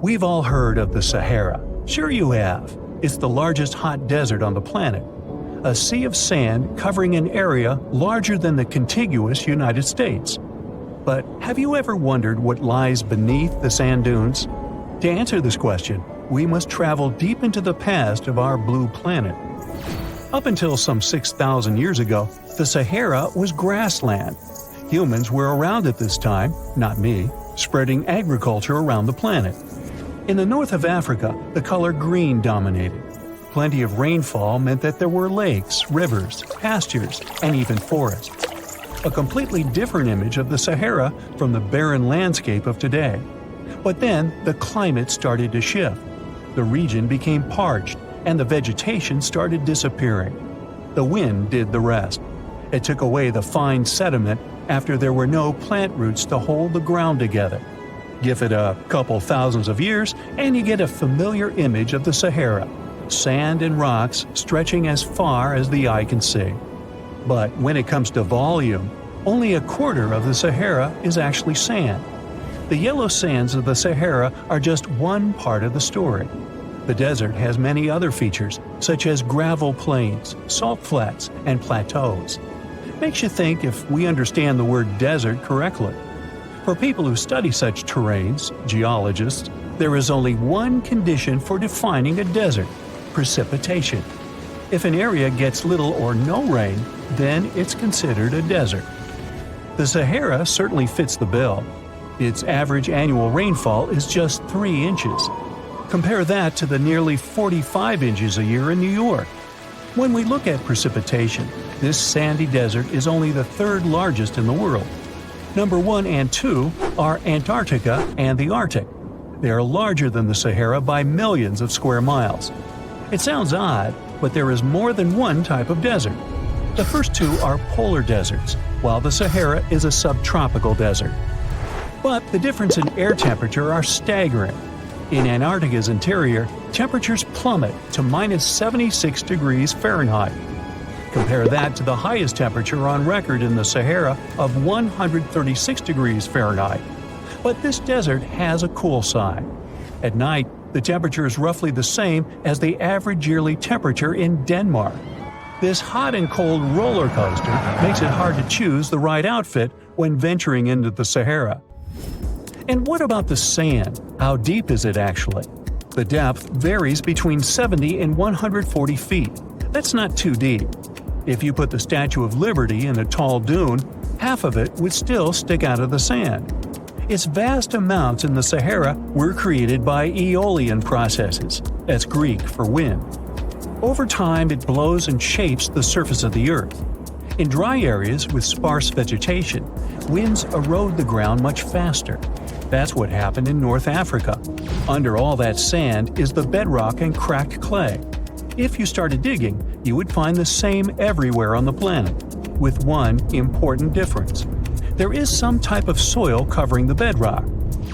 We've all heard of the Sahara. Sure you have. It's the largest hot desert on the planet. A sea of sand covering an area larger than the contiguous United States. But have you ever wondered what lies beneath the sand dunes? To answer this question, we must travel deep into the past of our blue planet. Up until some 6,000 years ago, the Sahara was grassland. Humans were around at this time, not me, spreading agriculture around the planet. In the north of Africa, the color green dominated. Plenty of rainfall meant that there were lakes, rivers, pastures, and even forests. A completely different image of the Sahara from the barren landscape of today. But then the climate started to shift. The region became parched, and the vegetation started disappearing. The wind did the rest. It took away the fine sediment after there were no plant roots to hold the ground together. Give it a couple thousands of years, and you get a familiar image of the Sahara. Sand and rocks stretching as far as the eye can see. But when it comes to volume, only a quarter of the Sahara is actually sand. The yellow sands of the Sahara are just one part of the story. The desert has many other features, such as gravel plains, salt flats, and plateaus. Makes you think if we understand the word desert correctly. For people who study such terrains, geologists, there is only one condition for defining a desert: precipitation. If an area gets little or no rain, then it's considered a desert. The Sahara certainly fits the bill. Its average annual rainfall is just 3 inches. Compare that to the nearly 45 inches a year in New York. When we look at precipitation, this sandy desert is only the third largest in the world. Number 1 and 2 are Antarctica and the Arctic. They are larger than the Sahara by millions of square miles. It sounds odd, but there is more than one type of desert. The first two are polar deserts, while the Sahara is a subtropical desert. But the difference in air temperature are staggering. In Antarctica's interior, temperatures plummet to minus 76 degrees Fahrenheit. Compare that to the highest temperature on record in the Sahara of 136 degrees Fahrenheit. But this desert has a cool side. At night, the temperature is roughly the same as the average yearly temperature in Denmark. This hot and cold roller coaster makes it hard to choose the right outfit when venturing into the Sahara. And what about the sand? How deep is it actually? The depth varies between 70 and 140 feet. That's not too deep. If you put the Statue of Liberty in a tall dune, half of it would still stick out of the sand. Its vast amounts in the Sahara were created by aeolian processes. That's Greek for wind. Over time, it blows and shapes the surface of the earth. In dry areas with sparse vegetation, winds erode the ground much faster. That's what happened in North Africa. Under all that sand is the bedrock and cracked clay. If you started digging, you would find the same everywhere on the planet, with one important difference. There is some type of soil covering the bedrock.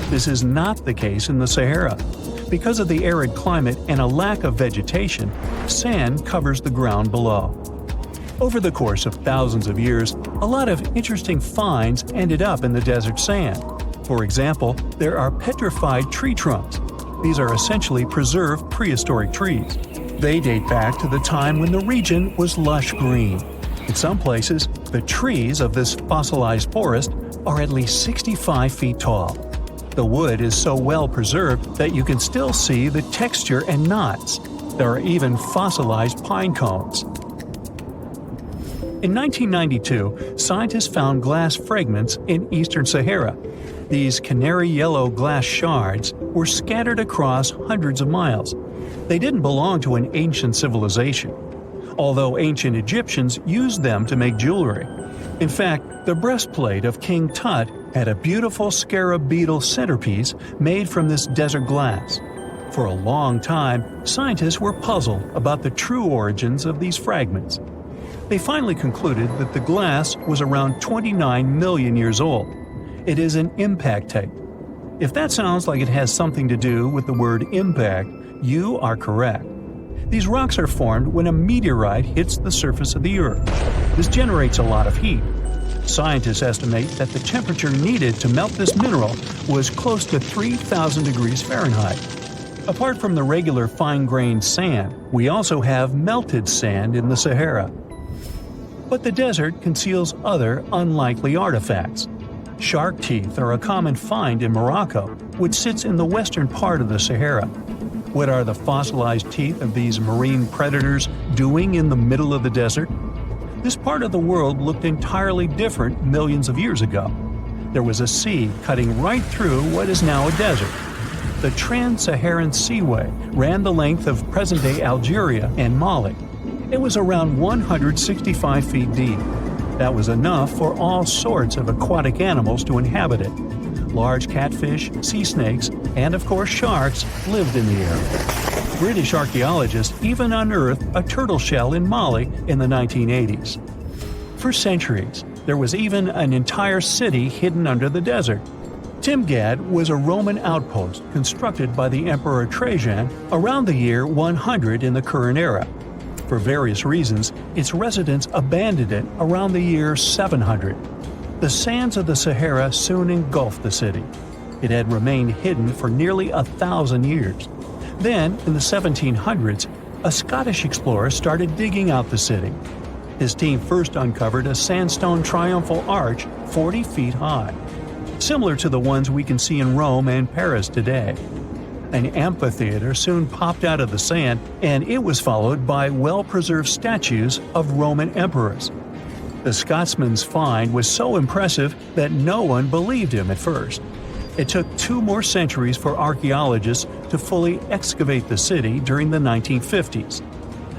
This is not the case in the Sahara. Because of the arid climate and a lack of vegetation, sand covers the ground below. Over the course of thousands of years, a lot of interesting finds ended up in the desert sand. For example, there are petrified tree trunks. These are essentially preserved prehistoric trees. They date back to the time when the region was lush green. In some places, the trees of this fossilized forest are at least 65 feet tall. The wood is so well preserved that you can still see the texture and knots. There are even fossilized pine cones. In 1992, scientists found glass fragments in eastern Sahara. These canary yellow glass shards were scattered across hundreds of miles. They didn't belong to an ancient civilization, although ancient Egyptians used them to make jewelry. In fact, the breastplate of King Tut had a beautiful scarab beetle centerpiece made from this desert glass. For a long time, scientists were puzzled about the true origins of these fragments. They finally concluded that the glass was around 29 million years old. It is an impact tape. If that sounds like it has something to do with the word impact, you are correct. These rocks are formed when a meteorite hits the surface of the Earth. This generates a lot of heat. Scientists estimate that the temperature needed to melt this mineral was close to 3,000 degrees Fahrenheit. Apart from the regular fine-grained sand, we also have melted sand in the Sahara. But the desert conceals other unlikely artifacts. Shark teeth are a common find in Morocco, which sits in the western part of the Sahara. What are the fossilized teeth of these marine predators doing in the middle of the desert? This part of the world looked entirely different millions of years ago. There was a sea cutting right through what is now a desert. The Trans-Saharan Seaway ran the length of present-day Algeria and Mali. It was around 165 feet deep. That was enough for all sorts of aquatic animals to inhabit it. Large catfish, sea snakes, and of course sharks lived in the area. British archaeologists even unearthed a turtle shell in Mali in the 1980s. For centuries, there was even an entire city hidden under the desert. Timgad was a Roman outpost constructed by the Emperor Trajan around the year 100 in the current era. For various reasons, its residents abandoned it around the year 700. The sands of the Sahara soon engulfed the city. It had remained hidden for nearly 1,000 years. Then, in the 1700s, a Scottish explorer started digging out the city. His team first uncovered a sandstone triumphal arch 40 feet high, similar to the ones we can see in Rome and Paris today. An amphitheater soon popped out of the sand, and it was followed by well-preserved statues of Roman emperors. The Scotsman's find was so impressive that no one believed him at first. It took 2 more centuries for archaeologists to fully excavate the city during the 1950s.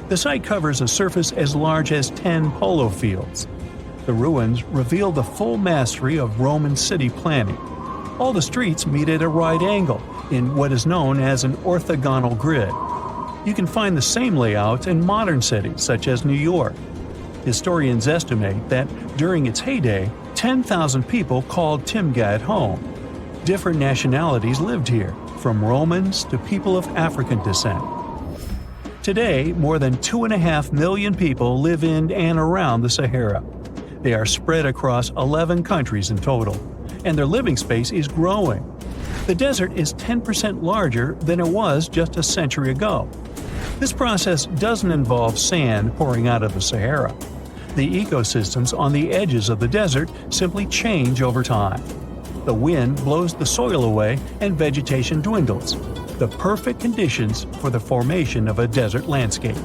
The site covers a surface as large as 10 polo fields. The ruins reveal the full mastery of Roman city planning. All the streets meet at a right angle in what is known as an orthogonal grid. You can find the same layout in modern cities such as New York. Historians estimate that during its heyday, 10,000 people called Timgad home. Different nationalities lived here, from Romans to people of African descent. Today, more than 2.5 million people live in and around the Sahara. They are spread across 11 countries in total, and their living space is growing. The desert is 10% larger than it was just a century ago. This process doesn't involve sand pouring out of the Sahara. The ecosystems on the edges of the desert simply change over time. The wind blows the soil away and vegetation dwindles. The perfect conditions for the formation of a desert landscape.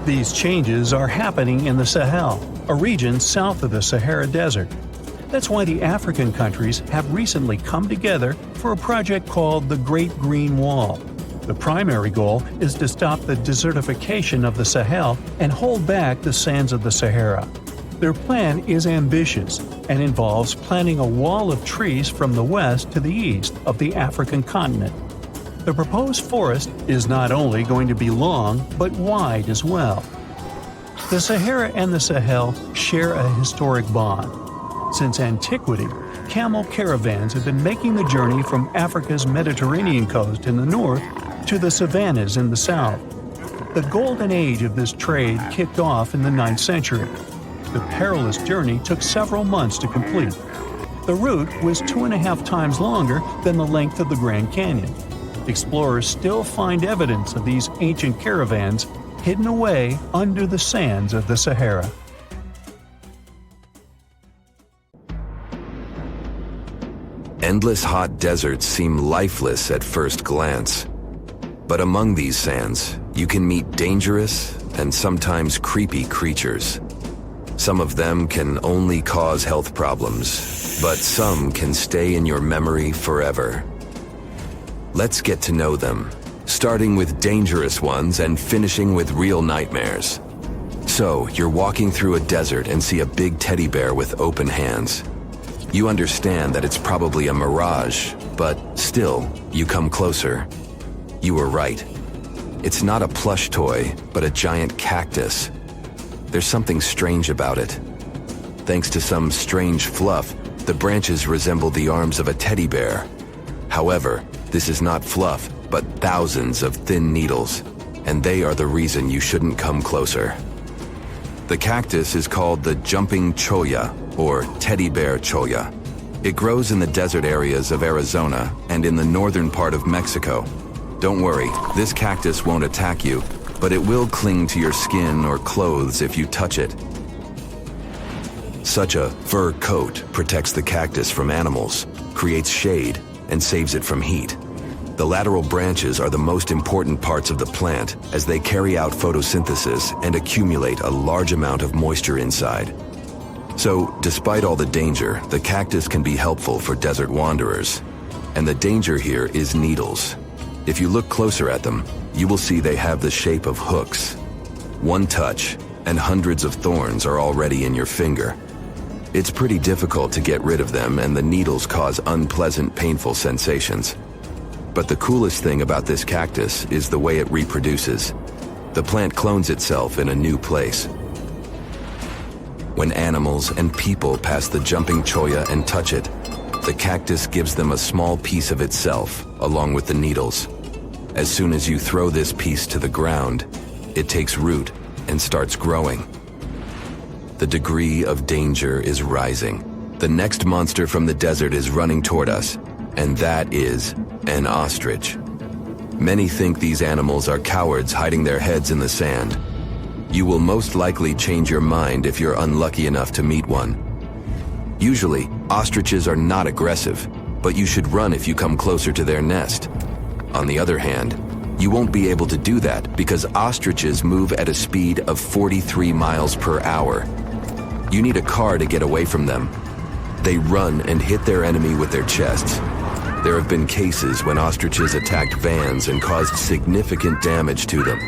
These changes are happening in the Sahel, a region south of the Sahara Desert. That's why the African countries have recently come together for a project called the Great Green Wall. The primary goal is to stop the desertification of the Sahel and hold back the sands of the Sahara. Their plan is ambitious and involves planting a wall of trees from the west to the east of the African continent. The proposed forest is not only going to be long, but wide as well. The Sahara and the Sahel share a historic bond. Since antiquity, camel caravans have been making the journey from Africa's Mediterranean coast in the north to the savannas in the south. The golden age of this trade kicked off in the 9th century. The perilous journey took several months to complete. The route was 2.5 times longer than the length of the Grand Canyon. Explorers still find evidence of these ancient caravans hidden away under the sands of the Sahara. Endless hot deserts seem lifeless at first glance. But among these sands, you can meet dangerous and sometimes creepy creatures. Some of them can only cause health problems, but some can stay in your memory forever. Let's get to know them, starting with dangerous ones and finishing with real nightmares. So, you're walking through a desert and see a big teddy bear with open hands. You understand that it's probably a mirage, but still, you come closer. You were right. It's not a plush toy, but a giant cactus. There's something strange about it. Thanks to some strange fluff, the branches resemble the arms of a teddy bear. However, this is not fluff, but thousands of thin needles, and they are the reason you shouldn't come closer. The cactus is called the jumping Choya, or teddy bear Choya. It grows in the desert areas of Arizona and in the northern part of Mexico. Don't worry, this cactus won't attack you, but it will cling to your skin or clothes if you touch it. Such a fur coat protects the cactus from animals, creates shade, and saves it from heat. The lateral branches are the most important parts of the plant as they carry out photosynthesis and accumulate a large amount of moisture inside. So, despite all the danger, the cactus can be helpful for desert wanderers. And the danger here is needles. If you look closer at them, you will see they have the shape of hooks. One touch, and hundreds of thorns are already in your finger. It's pretty difficult to get rid of them, and the needles cause unpleasant, painful sensations. But the coolest thing about this cactus is the way it reproduces. The plant clones itself in a new place. When animals and people pass the jumping Choya and touch it, the cactus gives them a small piece of itself, along with the needles. As soon as you throw this piece to the ground, it takes root and starts growing. The degree of danger is rising. The next monster from the desert is running toward us, and that is an ostrich. Many think these animals are cowards hiding their heads in the sand. You will most likely change your mind if you're unlucky enough to meet one. Usually, ostriches are not aggressive, but you should run if you come closer to their nest. On the other hand, you won't be able to do that because ostriches move at a speed of 43 miles per hour. You need a car to get away from them. They run and hit their enemy with their chests. There have been cases when ostriches attacked vans and caused significant damage to them.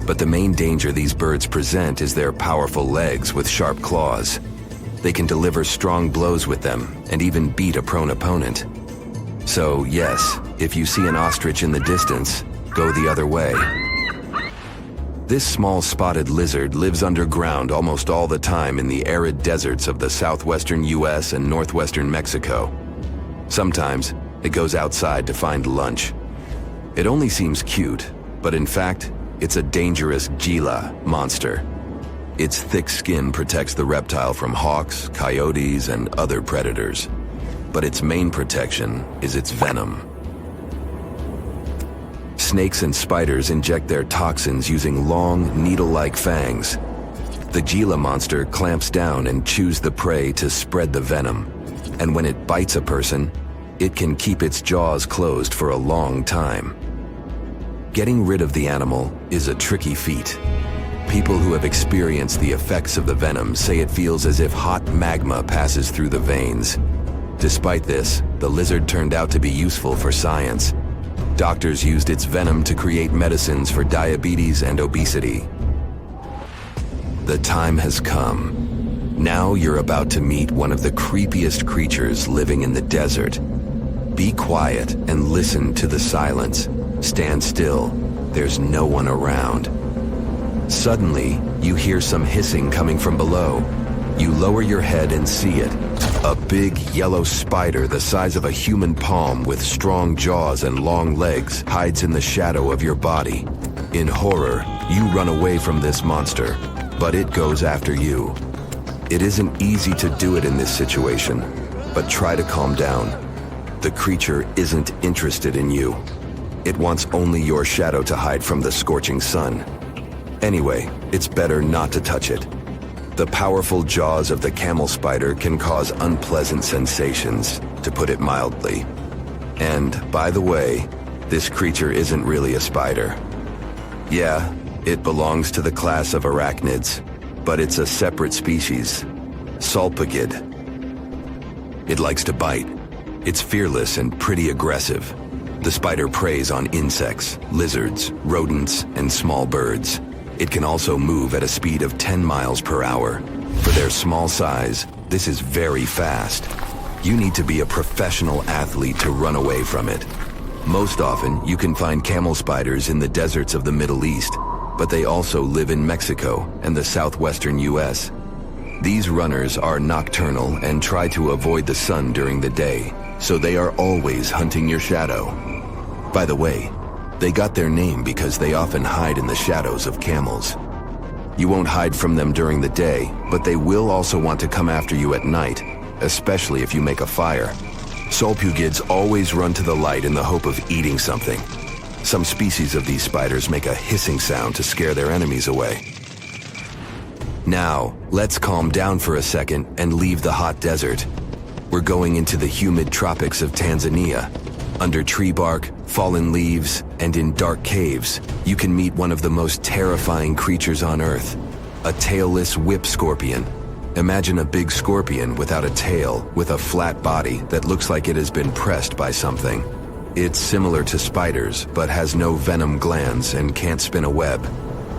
But the main danger these birds present is their powerful legs with sharp claws. They can deliver strong blows with them and even beat a prone opponent. So yes, if you see an ostrich in the distance, go the other way. This small spotted lizard lives underground almost all the time in the arid deserts of the southwestern US and northwestern Mexico. Sometimes it goes outside to find lunch. It only seems cute, but in fact, it's a dangerous Gila monster. Its thick skin protects the reptile from hawks, coyotes, and other predators. But its main protection is its venom. Snakes and spiders inject their toxins using long, needle-like fangs. The Gila monster clamps down and chews the prey to spread the venom. And when it bites a person, it can keep its jaws closed for a long time. Getting rid of the animal is a tricky feat. People who have experienced the effects of the venom say it feels as if hot magma passes through the veins. Despite this, the lizard turned out to be useful for science. Doctors used its venom to create medicines for diabetes and obesity. The time has come. Now you're about to meet one of the creepiest creatures living in the desert. Be quiet and listen to the silence. Stand still. There's no one around. Suddenly, you hear some hissing coming from below. You lower your head and see it. A big yellow spider the size of a human palm with strong jaws and long legs hides in the shadow of your body. In horror, you run away from this monster, but it goes after you. It isn't easy to do it in this situation, but try to calm down. The creature isn't interested in you. It wants only your shadow to hide from the scorching sun. Anyway, it's better not to touch it. The powerful jaws of the camel spider can cause unpleasant sensations, to put it mildly. And, by the way, this creature isn't really a spider. Yeah, it belongs to the class of arachnids, but it's a separate species, Sulpagid. It likes to bite. It's fearless and pretty aggressive. The spider preys on insects, lizards, rodents, and small birds. It can also move at a speed of 10 miles per hour. For their small size, this is very fast. You need to be a professional athlete to run away from it. Most often, you can find camel spiders in the deserts of the Middle East, but they also live in Mexico and the southwestern US. These runners are nocturnal and try to avoid the sun during the day, so they are always hunting your shadow. By the way, they got their name because they often hide in the shadows of camels. You won't hide from them during the day, but they will also want to come after you at night, especially if you make a fire. Solpugids always run to the light in the hope of eating something. Some species of these spiders make a hissing sound to scare their enemies away. Now, let's calm down for a second and leave the hot desert. We're going into the humid tropics of Tanzania. Under tree bark, fallen leaves, and in dark caves, you can meet one of the most terrifying creatures on Earth, a tailless whip scorpion. Imagine a big scorpion without a tail, with a flat body that looks like it has been pressed by something. It's similar to spiders, but has no venom glands and can't spin a web.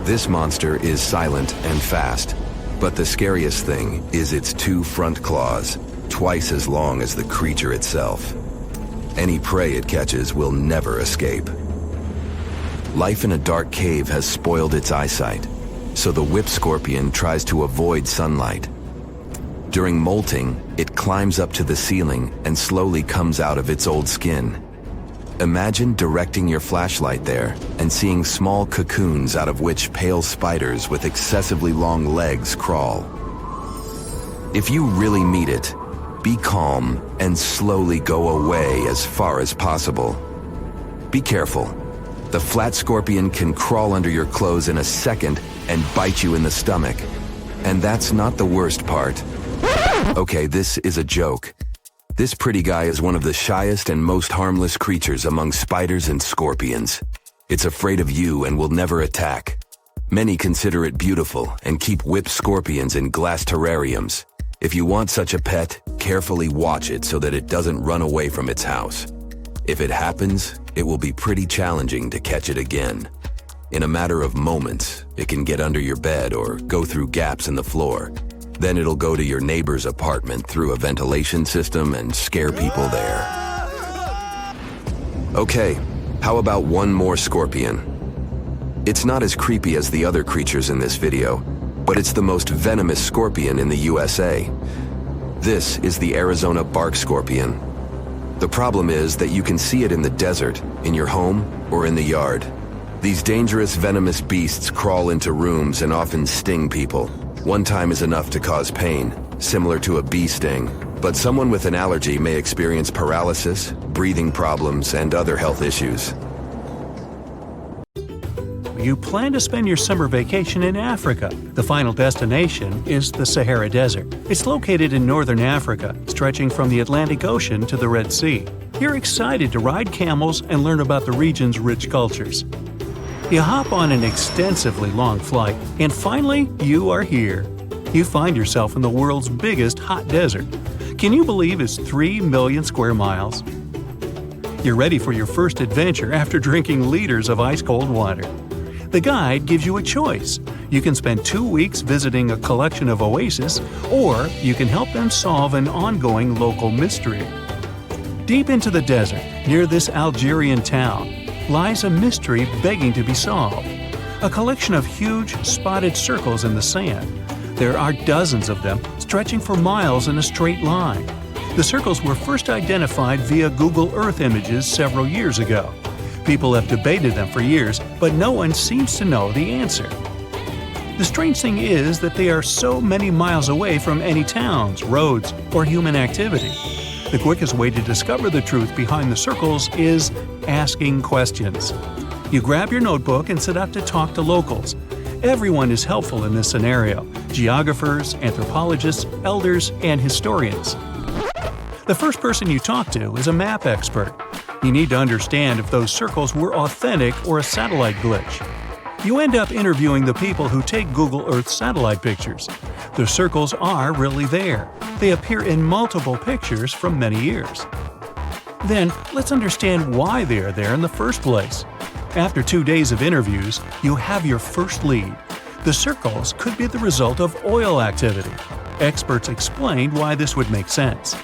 This monster is silent and fast, but the scariest thing is its 2 front claws, twice as long as the creature itself. Any prey it catches will never escape. Life in a dark cave has spoiled its eyesight, so the whip scorpion tries to avoid sunlight. During molting, it climbs up to the ceiling and slowly comes out of its old skin. Imagine directing your flashlight there and seeing small cocoons out of which pale spiders with excessively long legs crawl. If you really meet it, be calm and slowly go away as far as possible. Be careful. The flat scorpion can crawl under your clothes in a second and bite you in the stomach. And that's not the worst part. Okay, this is a joke. This pretty guy is one of the shyest and most harmless creatures among spiders and scorpions. It's afraid of you and will never attack. Many consider it beautiful and keep whip scorpions in glass terrariums. If you want such a pet, carefully watch it so that it doesn't run away from its house. If it happens, it will be pretty challenging to catch it again. In a matter of moments, it can get under your bed or go through gaps in the floor. Then it'll go to your neighbor's apartment through a ventilation system and scare people there. Okay, how about one more scorpion? It's not as creepy as the other creatures in this video, but it's the most venomous scorpion in the USA. This is the Arizona bark scorpion. The problem is that you can see it in the desert, in your home, or in the yard. These dangerous venomous beasts crawl into rooms and often sting people. One time is enough to cause pain, similar to a bee sting, but someone with an allergy may experience paralysis, breathing problems, and other health issues. You plan to spend your summer vacation in Africa. The final destination is the Sahara Desert. It's located in northern Africa, stretching from the Atlantic Ocean to the Red Sea. You're excited to ride camels and learn about the region's rich cultures. You hop on an extensively long flight, and finally, you are here. You find yourself in the world's biggest hot desert. Can you believe it's 3 million square miles? You're ready for your first adventure after drinking liters of ice-cold water. The guide gives you a choice. You can spend 2 weeks visiting a collection of oases, or you can help them solve an ongoing local mystery. Deep into the desert, near this Algerian town, lies a mystery begging to be solved. A collection of huge, spotted circles in the sand. There are dozens of them, stretching for miles in a straight line. The circles were first identified via Google Earth images several years ago. People have debated them for years, but no one seems to know the answer. The strange thing is that they are so many miles away from any towns, roads, or human activity. The quickest way to discover the truth behind the circles is asking questions. You grab your notebook and set out to talk to locals. Everyone is helpful in this scenario: geographers, anthropologists, elders, and historians. The first person you talk to is a map expert. You need to understand if those circles were authentic or a satellite glitch. You end up interviewing the people who take Google Earth satellite pictures. The circles are really there. They appear in multiple pictures from many years. Then, let's understand why they are there in the first place. After 2 days of interviews, you have your first lead. The circles could be the result of oil activity. Experts explained why this would make sense.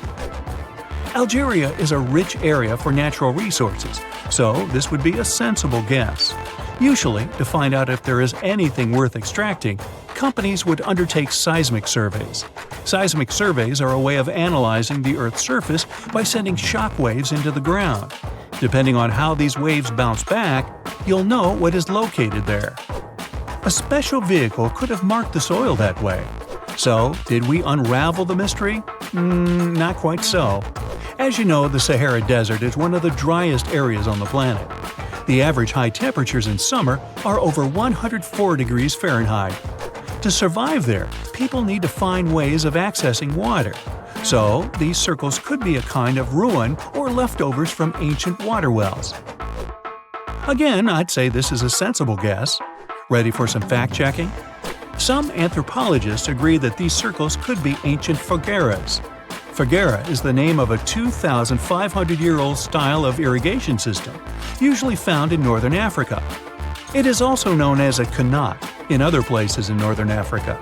Algeria is a rich area for natural resources, so this would be a sensible guess. Usually, to find out if there is anything worth extracting, companies would undertake seismic surveys. Seismic surveys are a way of analyzing the Earth's surface by sending shock waves into the ground. Depending on how these waves bounce back, you'll know what is located there. A special vehicle could have marked the soil that way. So, did we unravel the mystery? Not quite so. As you know, the Sahara Desert is one of the driest areas on the planet. The average high temperatures in summer are over 104 degrees Fahrenheit. To survive there, people need to find ways of accessing water. So, these circles could be a kind of ruin or leftovers from ancient water wells. Again, I'd say this is a sensible guess. Ready for some fact-checking? Some anthropologists agree that these circles could be ancient fogueras. Foguera is the name of a 2,500-year-old style of irrigation system, usually found in northern Africa. It is also known as a qanat in other places in northern Africa.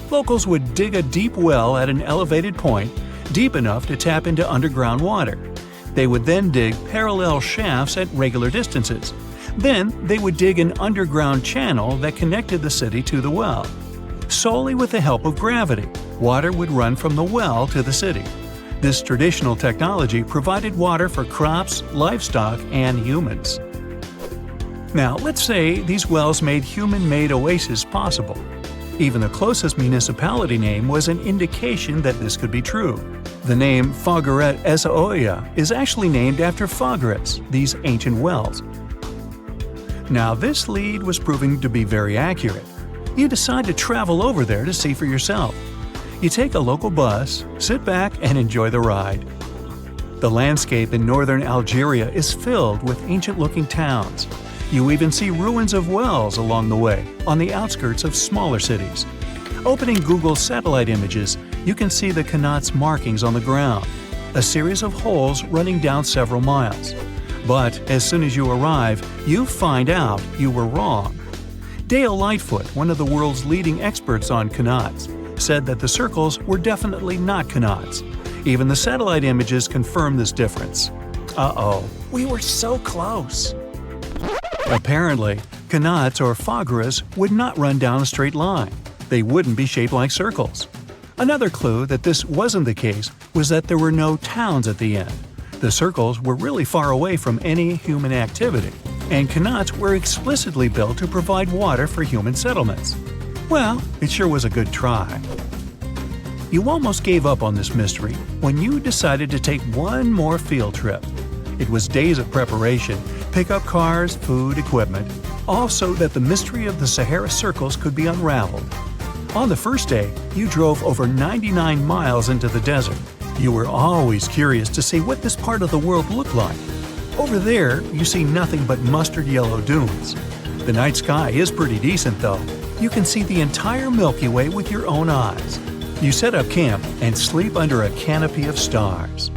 Locals would dig a deep well at an elevated point, deep enough to tap into underground water. They would then dig parallel shafts at regular distances. Then, they would dig an underground channel that connected the city to the well. Solely with the help of gravity, water would run from the well to the city. This traditional technology provided water for crops, livestock, and humans. Now, let's say these wells made human-made oases possible. Even the closest municipality name was an indication that this could be true. The name Fogueret Essaouira is actually named after Fogueras, these ancient wells. Now, this lead was proving to be very accurate. You decide to travel over there to see for yourself. You take a local bus, sit back, and enjoy the ride. The landscape in northern Algeria is filled with ancient-looking towns. You even see ruins of wells along the way, on the outskirts of smaller cities. Opening Google satellite images, you can see the qanat's markings on the ground, a series of holes running down several miles. But as soon as you arrive, you find out you were wrong. Dale Lightfoot, one of the world's leading experts on qanats, said that the circles were definitely not qanats. Even the satellite images confirm this difference. Uh-oh, we were so close. Apparently, qanats or fogueras would not run down a straight line. They wouldn't be shaped like circles. Another clue that this wasn't the case was that there were no towns at the end. The circles were really far away from any human activity, and qanats were explicitly built to provide water for human settlements. Well, it sure was a good try. You almost gave up on this mystery when you decided to take one more field trip. It was days of preparation, pick up cars, food, equipment, all so that the mystery of the Sahara Circles could be unraveled. On the first day, you drove over 99 miles into the desert. You were always curious to see what this part of the world looked like. Over there, you see nothing but mustard yellow dunes. The night sky is pretty decent though. You can see the entire Milky Way with your own eyes. You set up camp and sleep under a canopy of stars.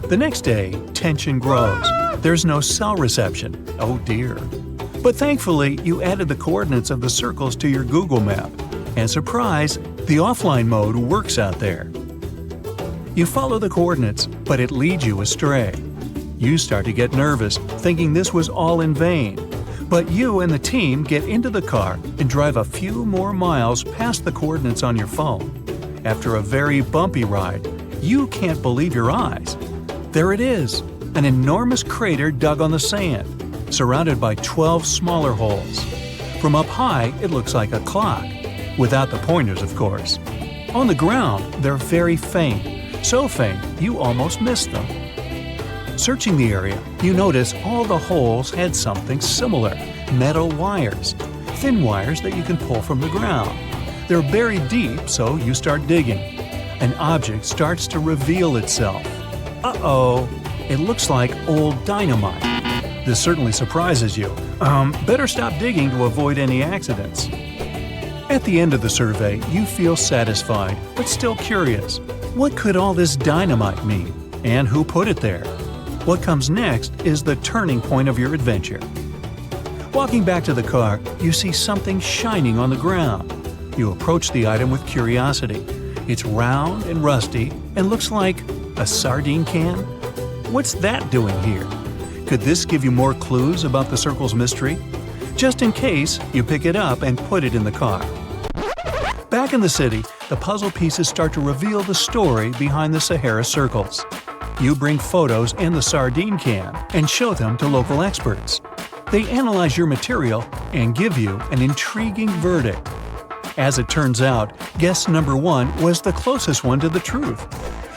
The next day, tension grows. There's no cell reception. Oh dear. But thankfully, you added the coordinates of the circles to your Google map. And surprise, the offline mode works out there. You follow the coordinates, but it leads you astray. You start to get nervous, thinking this was all in vain. But you and the team get into the car and drive a few more miles past the coordinates on your phone. After a very bumpy ride, you can't believe your eyes. There it is, an enormous crater dug on the sand, surrounded by 12 smaller holes. From up high, it looks like a clock, without the pointers, of course. On the ground, they're very faint, so faint you almost miss them. Searching the area, you notice all the holes had something similar, metal wires, thin wires that you can pull from the ground. They're buried deep, so you start digging. An object starts to reveal itself. Uh-oh, it looks like old dynamite. This certainly surprises you. Better stop digging to avoid any accidents. At the end of the survey, you feel satisfied, but still curious. What could all this dynamite mean? And who put it there? What comes next is the turning point of your adventure. Walking back to the car, you see something shining on the ground. You approach the item with curiosity. It's round and rusty and looks like a sardine can? What's that doing here? Could this give you more clues about the circle's mystery? Just in case, you pick it up and put it in the car. Back in the city, the puzzle pieces start to reveal the story behind the Sahara Circles. You bring photos and the sardine can and show them to local experts. They analyze your material and give you an intriguing verdict. As it turns out, guess number 1 was the closest one to the truth.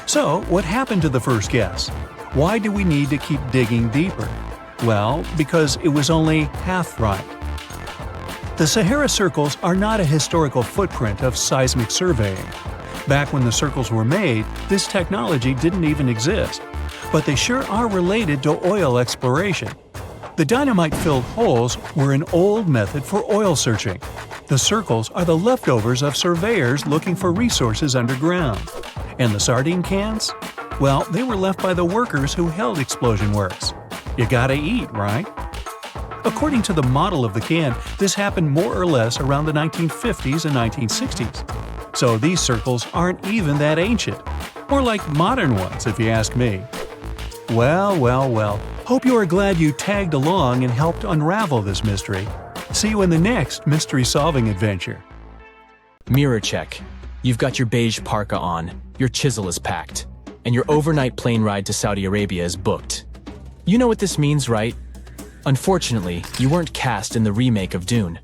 So, what happened to the first guess? Why do we need to keep digging deeper? Well, because it was only half right. The Sahara circles are not a historical footprint of seismic surveying. Back when the circles were made, this technology didn't even exist. But they sure are related to oil exploration. The dynamite-filled holes were an old method for oil searching. The circles are the leftovers of surveyors looking for resources underground. And the sardine cans? Well, they were left by the workers who held explosion works. You gotta eat, right? According to the model of the can, this happened more or less around the 1950s and 1960s. So these circles aren't even that ancient. More like modern ones, if you ask me. Well. Hope you are glad you tagged along and helped unravel this mystery. See you in the next mystery-solving adventure. Mirror check. You've got your beige parka on, your chisel is packed, and your overnight plane ride to Saudi Arabia is booked. You know what this means, right? Unfortunately, you weren't cast in the remake of Dune.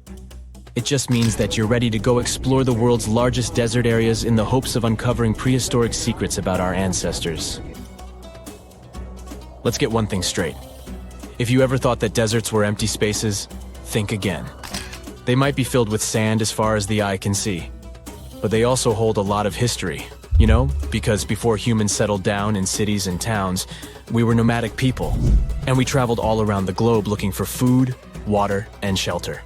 It just means that you're ready to go explore the world's largest desert areas in the hopes of uncovering prehistoric secrets about our ancestors. Let's get one thing straight. If you ever thought that deserts were empty spaces, think again. They might be filled with sand as far as the eye can see, but they also hold a lot of history, you know, because before humans settled down in cities and towns, we were nomadic people, and we traveled all around the globe looking for food, water, and shelter.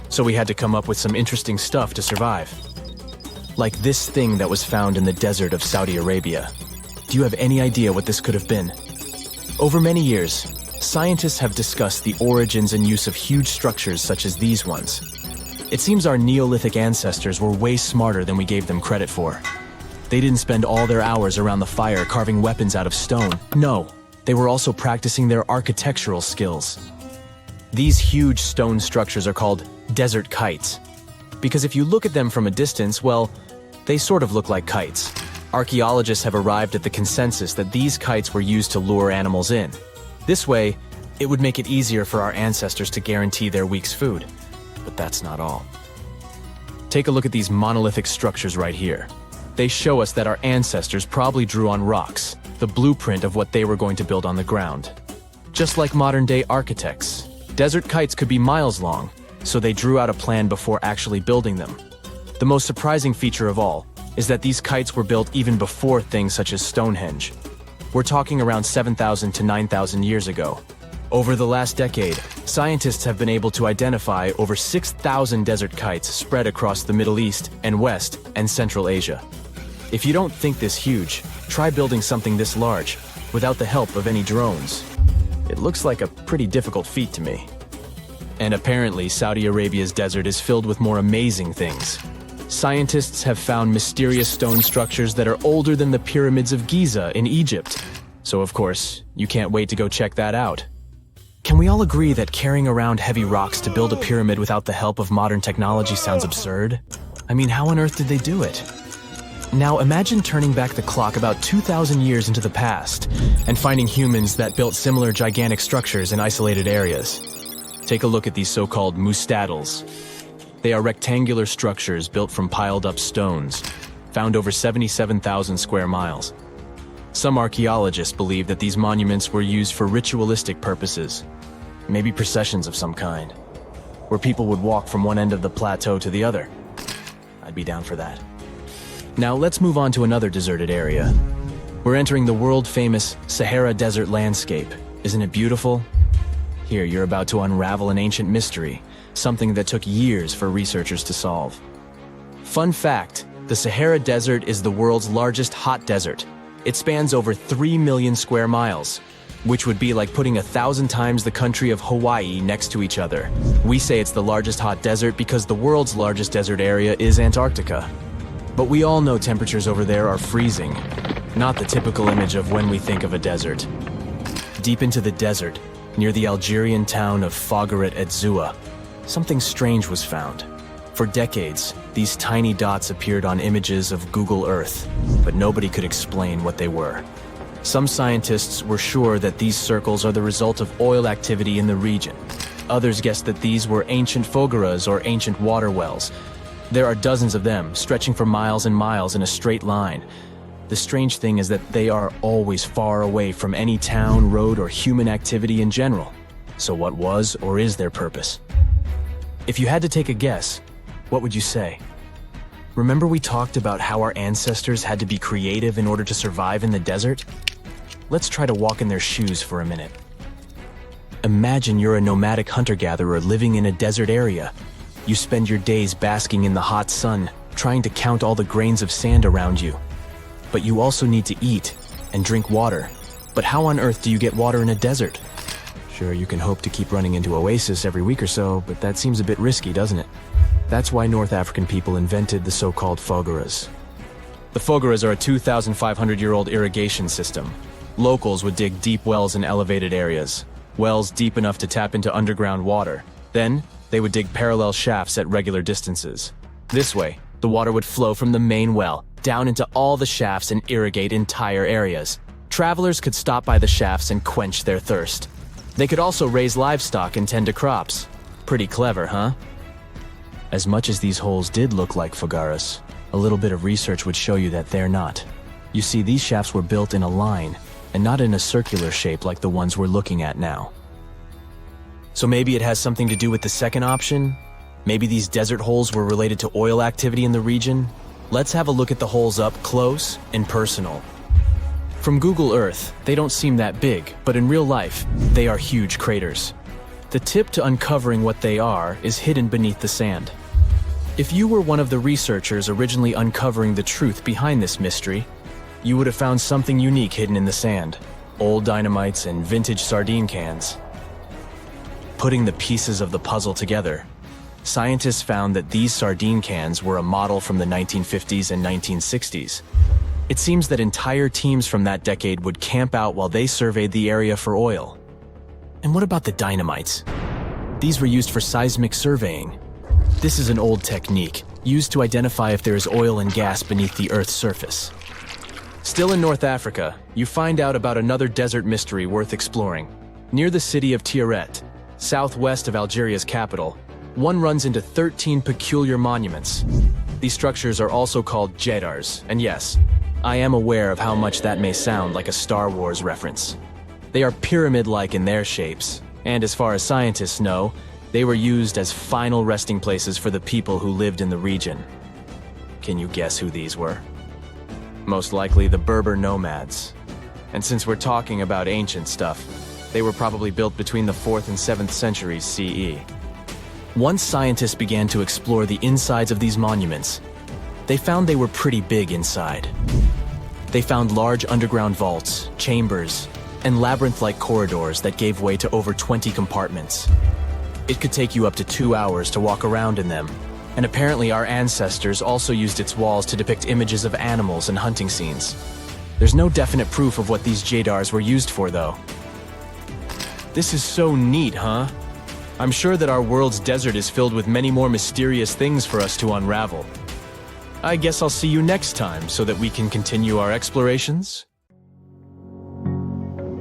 So we had to come up with some interesting stuff to survive. Like this thing that was found in the desert of Saudi Arabia. Do you have any idea what this could have been? Over many years, scientists have discussed the origins and use of huge structures such as these ones. It seems our Neolithic ancestors were way smarter than we gave them credit for. They didn't spend all their hours around the fire carving weapons out of stone. No, they were also practicing their architectural skills. These huge stone structures are called desert kites, because if you look at them from a distance, well, they sort of look like kites. Archaeologists have arrived at the consensus that these kites were used to lure animals in. This way, it would make it easier for our ancestors to guarantee their week's food. But that's not all. Take a look at these monolithic structures right here. They show us that our ancestors probably drew on rocks, the blueprint of what they were going to build on the ground. Just like modern-day architects, desert kites could be miles long, so they drew out a plan before actually building them. The most surprising feature of all is that these kites were built even before things such as Stonehenge. We're talking around 7,000 to 9,000 years ago. Over the last decade, scientists have been able to identify over 6,000 desert kites spread across the Middle East and West and Central Asia. If you don't think this huge, try building something this large without the help of any drones. It looks like a pretty difficult feat to me. And apparently, Saudi Arabia's desert is filled with more amazing things. Scientists have found mysterious stone structures that are older than the pyramids of Giza in Egypt. So of course, you can't wait to go check that out. Can we all agree that carrying around heavy rocks to build a pyramid without the help of modern technology sounds absurd? I mean, how on earth did they do it? Now imagine turning back the clock about 2,000 years into the past and finding humans that built similar gigantic structures in isolated areas. Take a look at these so-called mustadils. They are rectangular structures built from piled-up stones, found over 77,000 square miles. Some archaeologists believe that these monuments were used for ritualistic purposes, maybe processions of some kind, where people would walk from one end of the plateau to the other. I'd be down for that. Now let's move on to another deserted area. We're entering the world-famous Sahara Desert landscape. Isn't it beautiful? Here, you're about to unravel an ancient mystery, something that took years for researchers to solve. Fun fact, the Sahara Desert is the world's largest hot desert. It spans over 3 million square miles, which would be like putting 1,000 times the country of Hawaii next to each other. We say it's the largest hot desert because the world's largest desert area is Antarctica. But we all know temperatures over there are freezing, not the typical image of when we think of a desert. Deep into the desert, near the Algerian town of Fougeret et Zoua, something strange was found. For decades, these tiny dots appeared on images of Google Earth, but nobody could explain what they were. Some scientists were sure that these circles are the result of oil activity in the region. Others guessed that these were ancient fogaras or ancient water wells. There are dozens of them, stretching for miles and miles in a straight line. The strange thing is that they are always far away from any town, road, or human activity in general. So what was or is their purpose? If you had to take a guess, what would you say? Remember we talked about how our ancestors had to be creative in order to survive in the desert? Let's try to walk in their shoes for a minute. Imagine you're a nomadic hunter-gatherer living in a desert area. You spend your days basking in the hot sun, trying to count all the grains of sand around you. But you also need to eat and drink water. But how on earth do you get water in a desert? Sure, you can hope to keep running into oasis every week or so, but that seems a bit risky, doesn't it? That's why North African people invented the so-called fogaras. The fogaras are a 2,500-year-old irrigation system. Locals would dig deep wells in elevated areas, wells deep enough to tap into underground water. Then, they would dig parallel shafts at regular distances. This way, the water would flow from the main well down into all the shafts and irrigate entire areas. Travelers could stop by the shafts and quench their thirst. They could also raise livestock and tend to crops. Pretty clever, huh? As much as these holes did look like fogaras, a little bit of research would show you that they're not. You see, these shafts were built in a line, and not in a circular shape like the ones we're looking at now. So maybe it has something to do with the second option? Maybe these desert holes were related to oil activity in the region? Let's have a look at the holes up close and personal. From Google Earth, they don't seem that big, but in real life, they are huge craters. The tip to uncovering what they are is hidden beneath the sand. If you were one of the researchers originally uncovering the truth behind this mystery, you would have found something unique hidden in the sand: old dynamites and vintage sardine cans. Putting the pieces of the puzzle together, scientists found that these sardine cans were a model from the 1950s and 1960s. It seems that entire teams from that decade would camp out while they surveyed the area for oil. And what about the dynamites? These were used for seismic surveying. This is an old technique, used to identify if there is oil and gas beneath the Earth's surface. Still in North Africa, you find out about another desert mystery worth exploring. Near the city of Tiaret, southwest of Algeria's capital, one runs into 13 peculiar monuments. These structures are also called jedars, and yes, I am aware of how much that may sound like a Star Wars reference. They are pyramid-like in their shapes, and as far as scientists know, they were used as final resting places for the people who lived in the region. Can you guess who these were? Most likely the Berber nomads. And since we're talking about ancient stuff, they were probably built between the 4th and 7th centuries CE. Once scientists began to explore the insides of these monuments, they found they were pretty big inside. They found large underground vaults, chambers, and labyrinth-like corridors that gave way to over 20 compartments. It could take you up to 2 hours to walk around in them, and apparently our ancestors also used its walls to depict images of animals and hunting scenes. There's no definite proof of what these jedars were used for, though. This is so neat, huh? I'm sure that our world's desert is filled with many more mysterious things for us to unravel. I guess I'll see you next time so that we can continue our explorations.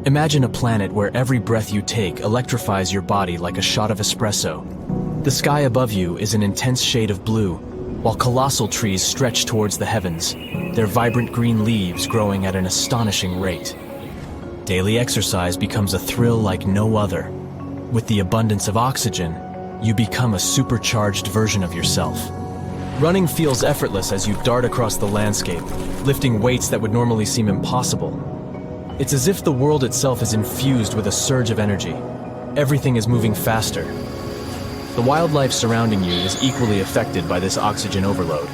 Imagine a planet where every breath you take electrifies your body like a shot of espresso. The sky above you is an intense shade of blue, while colossal trees stretch towards the heavens, their vibrant green leaves growing at an astonishing rate. Daily exercise becomes a thrill like no other. With the abundance of oxygen, you become a supercharged version of yourself. Running feels effortless as you dart across the landscape, lifting weights that would normally seem impossible. It's as if the world itself is infused with a surge of energy. Everything is moving faster. The wildlife surrounding you is equally affected by this oxygen overload.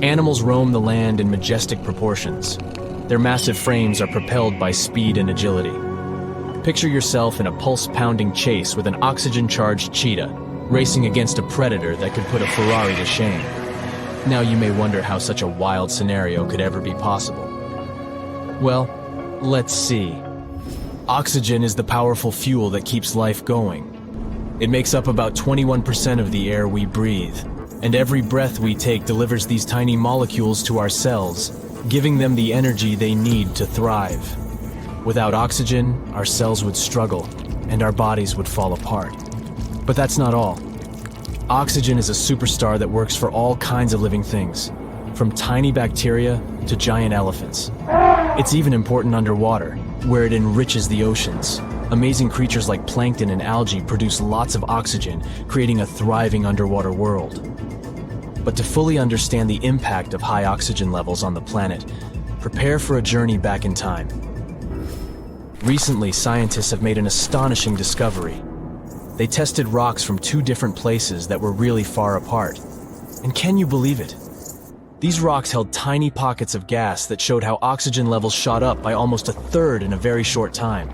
Animals roam the land in majestic proportions. Their massive frames are propelled by speed and agility. Picture yourself in a pulse-pounding chase with an oxygen-charged cheetah, racing against a predator that could put a Ferrari to shame. Now you may wonder how such a wild scenario could ever be possible. Well, let's see. Oxygen is the powerful fuel that keeps life going. It makes up about 21% of the air we breathe, and every breath we take delivers these tiny molecules to our cells, giving them the energy they need to thrive. Without oxygen, our cells would struggle, and our bodies would fall apart. But that's not all. Oxygen is a superstar that works for all kinds of living things, from tiny bacteria to giant elephants. It's even important underwater, where it enriches the oceans. Amazing creatures like plankton and algae produce lots of oxygen, creating a thriving underwater world. But to fully understand the impact of high oxygen levels on the planet, prepare for a journey back in time. Recently, scientists have made an astonishing discovery. They tested rocks from two different places that were really far apart. And can you believe it? These rocks held tiny pockets of gas that showed how oxygen levels shot up by almost a third in a very short time.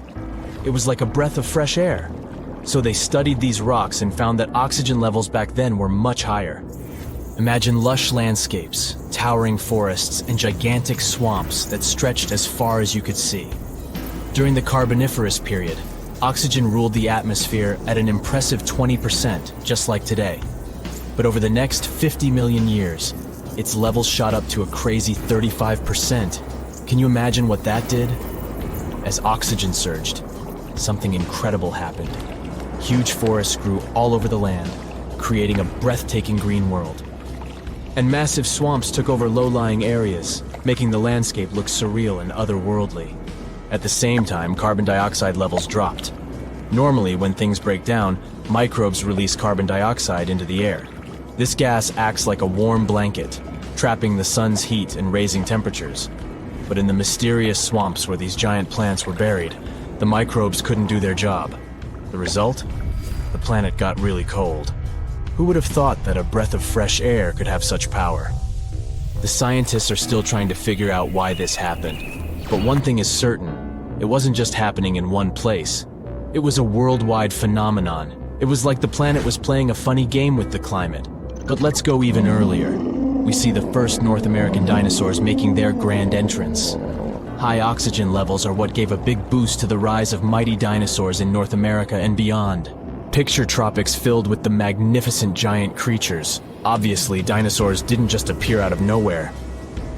It was like a breath of fresh air. So they studied these rocks and found that oxygen levels back then were much higher. Imagine lush landscapes, towering forests, and gigantic swamps that stretched as far as you could see. During the Carboniferous period, oxygen ruled the atmosphere at an impressive 20%, just like today. But over the next 50 million years, its levels shot up to a crazy 35%. Can you imagine what that did? As oxygen surged, something incredible happened. Huge forests grew all over the land, creating a breathtaking green world. And massive swamps took over low-lying areas, making the landscape look surreal and otherworldly. At the same time, carbon dioxide levels dropped. Normally, when things break down, microbes release carbon dioxide into the air. This gas acts like a warm blanket, trapping the sun's heat and raising temperatures. But in the mysterious swamps where these giant plants were buried, the microbes couldn't do their job. The result? The planet got really cold. Who would have thought that a breath of fresh air could have such power? The scientists are still trying to figure out why this happened. But one thing is certain, it wasn't just happening in one place. It was a worldwide phenomenon. It was like the planet was playing a funny game with the climate. But let's go even earlier. We see the first North American dinosaurs making their grand entrance. High oxygen levels are what gave a big boost to the rise of mighty dinosaurs in North America and beyond. Picture tropics filled with the magnificent giant creatures. Obviously, dinosaurs didn't just appear out of nowhere.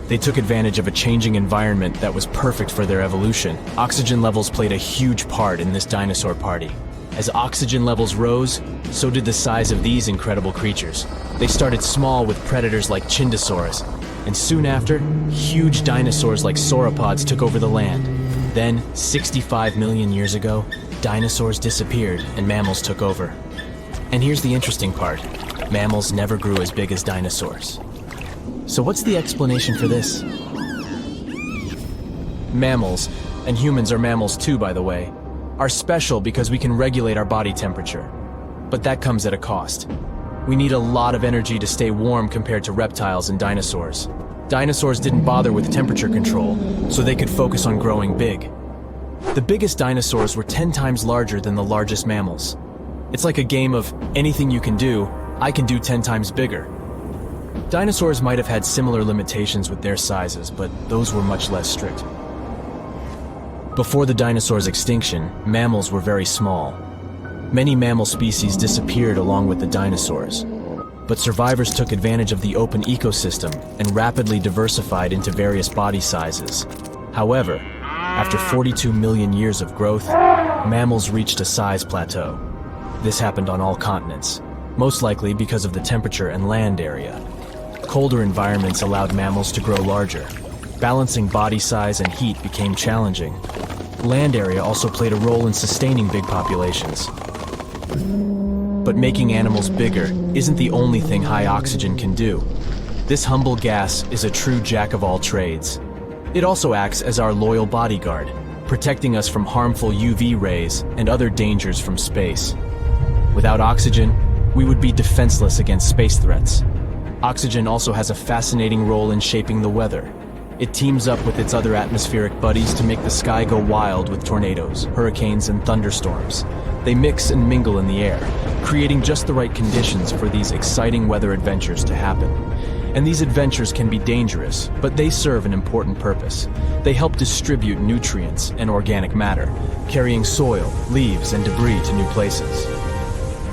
They took advantage of a changing environment that was perfect for their evolution. Oxygen levels played a huge part in this dinosaur party. As oxygen levels rose, so did the size of these incredible creatures. They started small with predators like Chindosaurus, and soon after, huge dinosaurs like sauropods took over the land. Then, 65 million years ago, dinosaurs disappeared and mammals took over. And here's the interesting part. Mammals never grew as big as dinosaurs. So what's the explanation for this? Mammals, and humans are mammals too, by the way, are special because we can regulate our body temperature. But that comes at a cost. We need a lot of energy to stay warm compared to reptiles and dinosaurs. Dinosaurs didn't bother with temperature control, so they could focus on growing big. The biggest dinosaurs were 10 times larger than the largest mammals. It's like a game of anything you can do, I can do 10 times bigger. Dinosaurs might have had similar limitations with their sizes, but those were much less strict. Before the dinosaurs' extinction, mammals were very small. Many mammal species disappeared along with the dinosaurs. But survivors took advantage of the open ecosystem and rapidly diversified into various body sizes. However, after 42 million years of growth, mammals reached a size plateau. This happened on all continents, most likely because of the temperature and land area. Colder environments allowed mammals to grow larger. Balancing body size and heat became challenging. Land area also played a role in sustaining big populations. But making animals bigger isn't the only thing high oxygen can do. This humble gas is a true jack of all trades. It also acts as our loyal bodyguard, protecting us from harmful UV rays and other dangers from space. Without oxygen, we would be defenseless against space threats. Oxygen also has a fascinating role in shaping the weather. It teams up with its other atmospheric buddies to make the sky go wild with tornadoes, hurricanes, and thunderstorms. They mix and mingle in the air, creating just the right conditions for these exciting weather adventures to happen. And these adventures can be dangerous, but they serve an important purpose. They help distribute nutrients and organic matter, carrying soil, leaves, and debris to new places.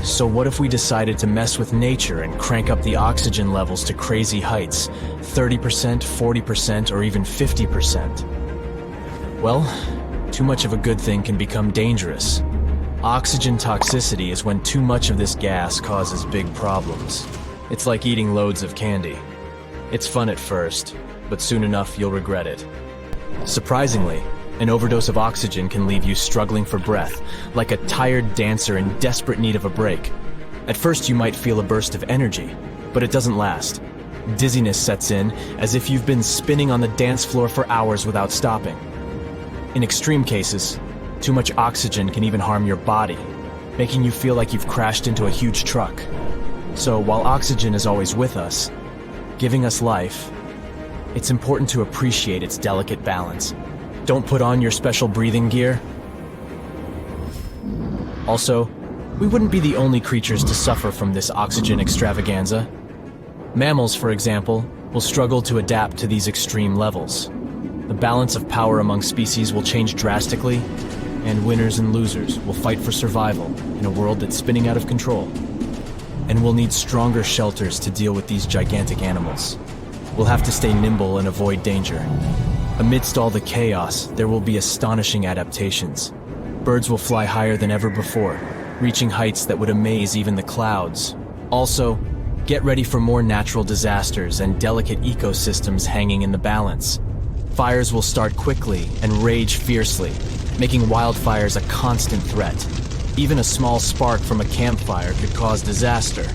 So what if we decided to mess with nature and crank up the oxygen levels to crazy heights, 30%, 40%, or even 50%? Well, too much of a good thing can become dangerous. Oxygen toxicity is when too much of this gas causes big problems. It's like eating loads of candy. It's fun at first, but soon enough you'll regret it. Surprisingly, an overdose of oxygen can leave you struggling for breath, like a tired dancer in desperate need of a break. At first you might feel a burst of energy, but it doesn't last. Dizziness sets in, as if you've been spinning on the dance floor for hours without stopping. In extreme cases, too much oxygen can even harm your body, making you feel like you've crashed into a huge truck. So while oxygen is always with us, giving us life, it's important to appreciate its delicate balance. Don't put on your special breathing gear. Also, we wouldn't be the only creatures to suffer from this oxygen extravaganza. Mammals, for example, will struggle to adapt to these extreme levels. The balance of power among species will change drastically, and winners and losers will fight for survival in a world that's spinning out of control. And we'll need stronger shelters to deal with these gigantic animals. We'll have to stay nimble and avoid danger. Amidst all the chaos, there will be astonishing adaptations. Birds will fly higher than ever before, reaching heights that would amaze even the clouds. Also, get ready for more natural disasters and delicate ecosystems hanging in the balance. Fires will start quickly and rage fiercely, making wildfires a constant threat. Even a small spark from a campfire could cause disaster.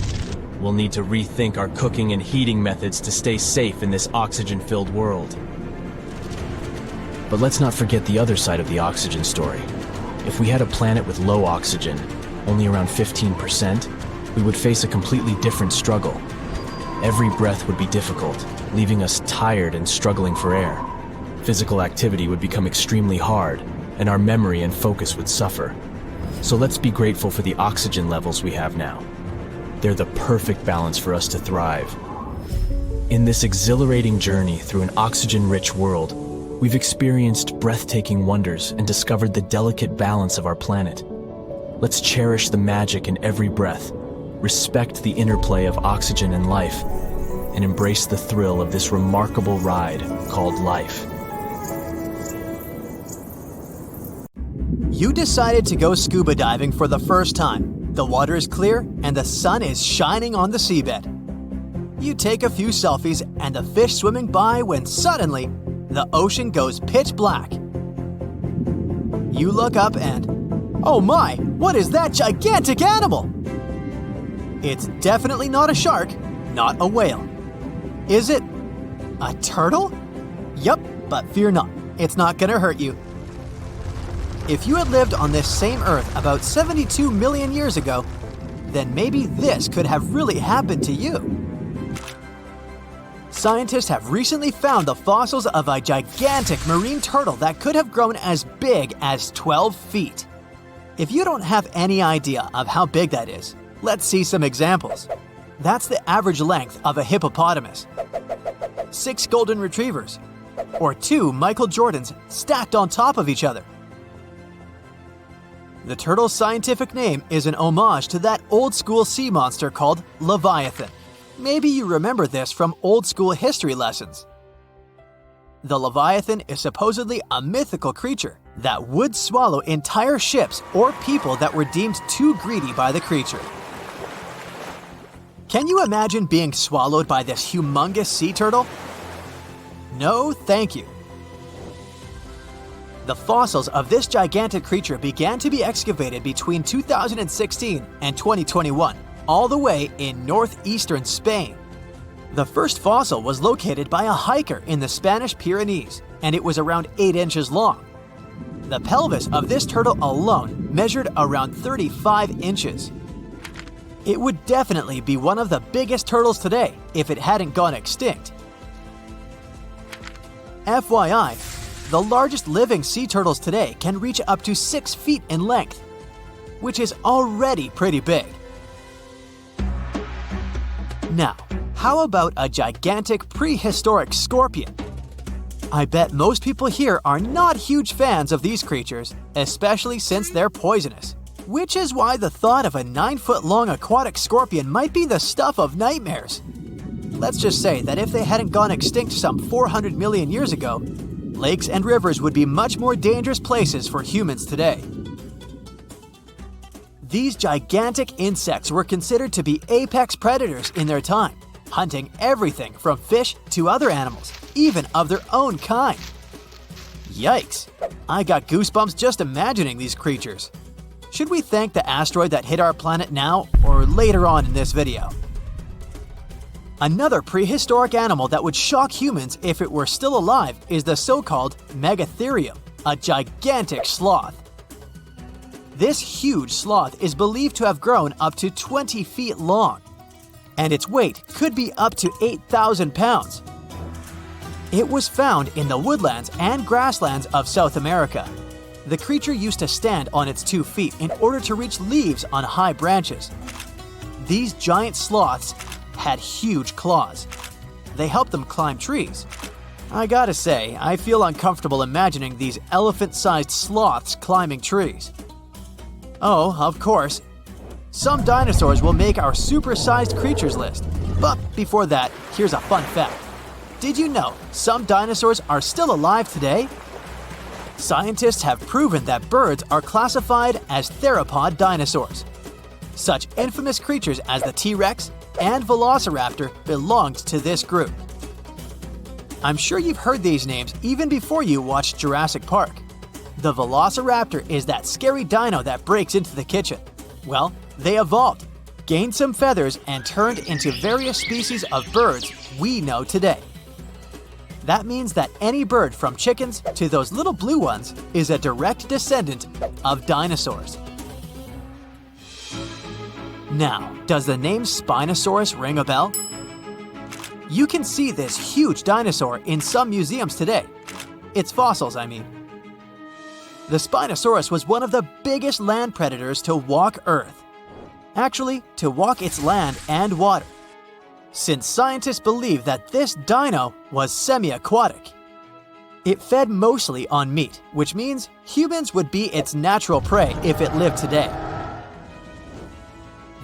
We'll need to rethink our cooking and heating methods to stay safe in this oxygen-filled world. But let's not forget the other side of the oxygen story. If we had a planet with low oxygen, only around 15%, we would face a completely different struggle. Every breath would be difficult, leaving us tired and struggling for air. Physical activity would become extremely hard, and our memory and focus would suffer. So let's be grateful for the oxygen levels we have now. They're the perfect balance for us to thrive. In this exhilarating journey through an oxygen-rich world, we've experienced breathtaking wonders and discovered the delicate balance of our planet. Let's cherish the magic in every breath, respect the interplay of oxygen and life, and embrace the thrill of this remarkable ride called life. You decided to go scuba diving for the first time. The water is clear and the sun is shining on the seabed. You take a few selfies and the fish swimming by when suddenly, the ocean goes pitch black. You look up and, oh my, what is that gigantic animal? It's definitely not a shark, not a whale. Is it a turtle? Yup, but fear not, it's not gonna hurt you. If you had lived on this same Earth about 72 million years ago, then maybe this could have really happened to you. Scientists have recently found the fossils of a gigantic marine turtle that could have grown as big as 12 feet. If you don't have any idea of how big that is, let's see some examples. That's the average length of a hippopotamus, 6 golden retrievers, or 2 Michael Jordans stacked on top of each other. The turtle's scientific name is an homage to that old-school sea monster called Leviathan. Maybe you remember this from old-school history lessons. The Leviathan is supposedly a mythical creature that would swallow entire ships or people that were deemed too greedy by the creature. Can you imagine being swallowed by this humongous sea turtle? No, thank you. The fossils of this gigantic creature began to be excavated between 2016 and 2021, all the way in northeastern Spain. The first fossil was located by a hiker in the Spanish Pyrenees, and it was around 8 inches long. The pelvis of this turtle alone measured around 35 inches. It would definitely be one of the biggest turtles today if it hadn't gone extinct. FYI, the largest living sea turtles today can reach up to 6 feet in length, which is already pretty big. Now, how about a gigantic prehistoric scorpion? I bet most people here are not huge fans of these creatures, especially since they're poisonous, which is why the thought of a 9-foot-long aquatic scorpion might be the stuff of nightmares. Let's just say that if they hadn't gone extinct some 400 million years ago, lakes and rivers would be much more dangerous places for humans today. These gigantic insects were considered to be apex predators in their time, hunting everything from fish to other animals, even of their own kind. Yikes! I got goosebumps just imagining these creatures. Should we thank the asteroid that hit our planet now or later on in this video? Another prehistoric animal that would shock humans if it were still alive is the so-called Megatherium, a gigantic sloth. This huge sloth is believed to have grown up to 20 feet long, and its weight could be up to 8,000 pounds. It was found in the woodlands and grasslands of South America. The creature used to stand on its 2 feet in order to reach leaves on high branches. These giant sloths had huge claws. They helped them climb trees. I gotta say, I feel uncomfortable imagining these elephant-sized sloths climbing trees. Oh, of course, some dinosaurs will make our super-sized creatures list. But before that, here's a fun fact. Did you know some dinosaurs are still alive today? Scientists have proven that birds are classified as theropod dinosaurs. Such infamous creatures as the T-Rex and Velociraptor belonged to this group. I'm sure you've heard these names even before you watched Jurassic Park. The Velociraptor is that scary dino that breaks into the kitchen. Well, they evolved, gained some feathers, and turned into various species of birds we know today. That means that any bird from chickens to those little blue ones is a direct descendant of dinosaurs. Now, does the name Spinosaurus ring a bell? You can see this huge dinosaur in some museums today. Its fossils, I mean. The Spinosaurus was one of the biggest land predators to walk Earth. Actually, to walk its land and water, since scientists believe that this dino was semi-aquatic. It fed mostly on meat, which means humans would be its natural prey if it lived today.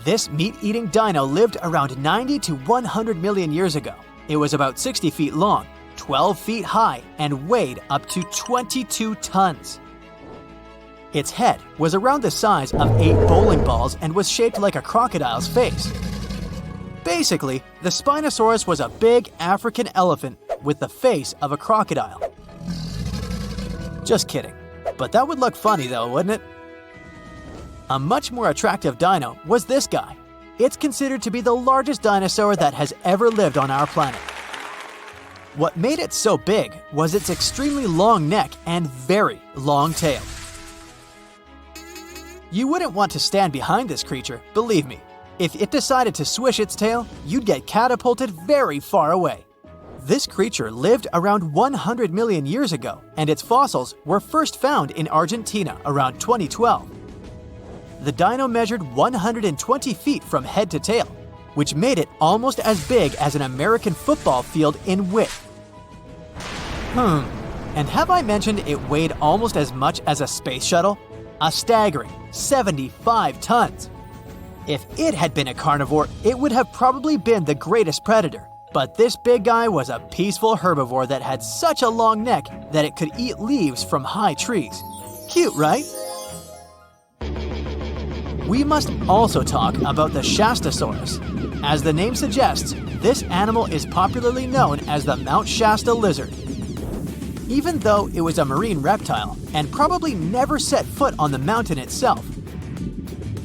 This meat-eating dino lived around 90 to 100 million years ago. It was about 60 feet long, 12 feet high, and weighed up to 22 tons. Its head was around the size of 8 bowling balls and was shaped like a crocodile's face. Basically, the Spinosaurus was a big African elephant with the face of a crocodile. Just kidding. But that would look funny though, wouldn't it? A much more attractive dino was this guy. It's considered to be the largest dinosaur that has ever lived on our planet. What made it so big was its extremely long neck and very long tail. You wouldn't want to stand behind this creature, believe me. If it decided to swish its tail, you'd get catapulted very far away. This creature lived around 100 million years ago, and its fossils were first found in Argentina around 2012. The dino measured 120 feet from head to tail, which made it almost as big as an American football field in width. And have I mentioned it weighed almost as much as a space shuttle? A staggering 75 tons. If it had been a carnivore, it would have probably been the greatest predator. But this big guy was a peaceful herbivore that had such a long neck that it could eat leaves from high trees. Cute, right? We must also talk about the Shastasaurus. As the name suggests, this animal is popularly known as the Mount Shasta lizard. Even though it was a marine reptile and probably never set foot on the mountain itself,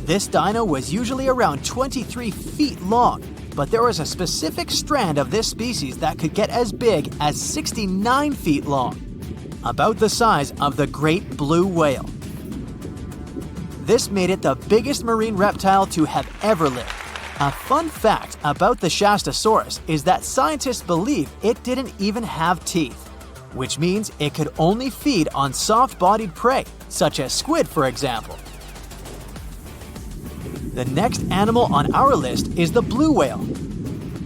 this dino was usually around 23 feet long, but there was a specific strand of this species that could get as big as 69 feet long, about the size of the great blue whale. This made it the biggest marine reptile to have ever lived. A fun fact about the Shastasaurus is that scientists believe it didn't even have teeth, which means it could only feed on soft-bodied prey, such as squid, for example. The next animal on our list is the blue whale.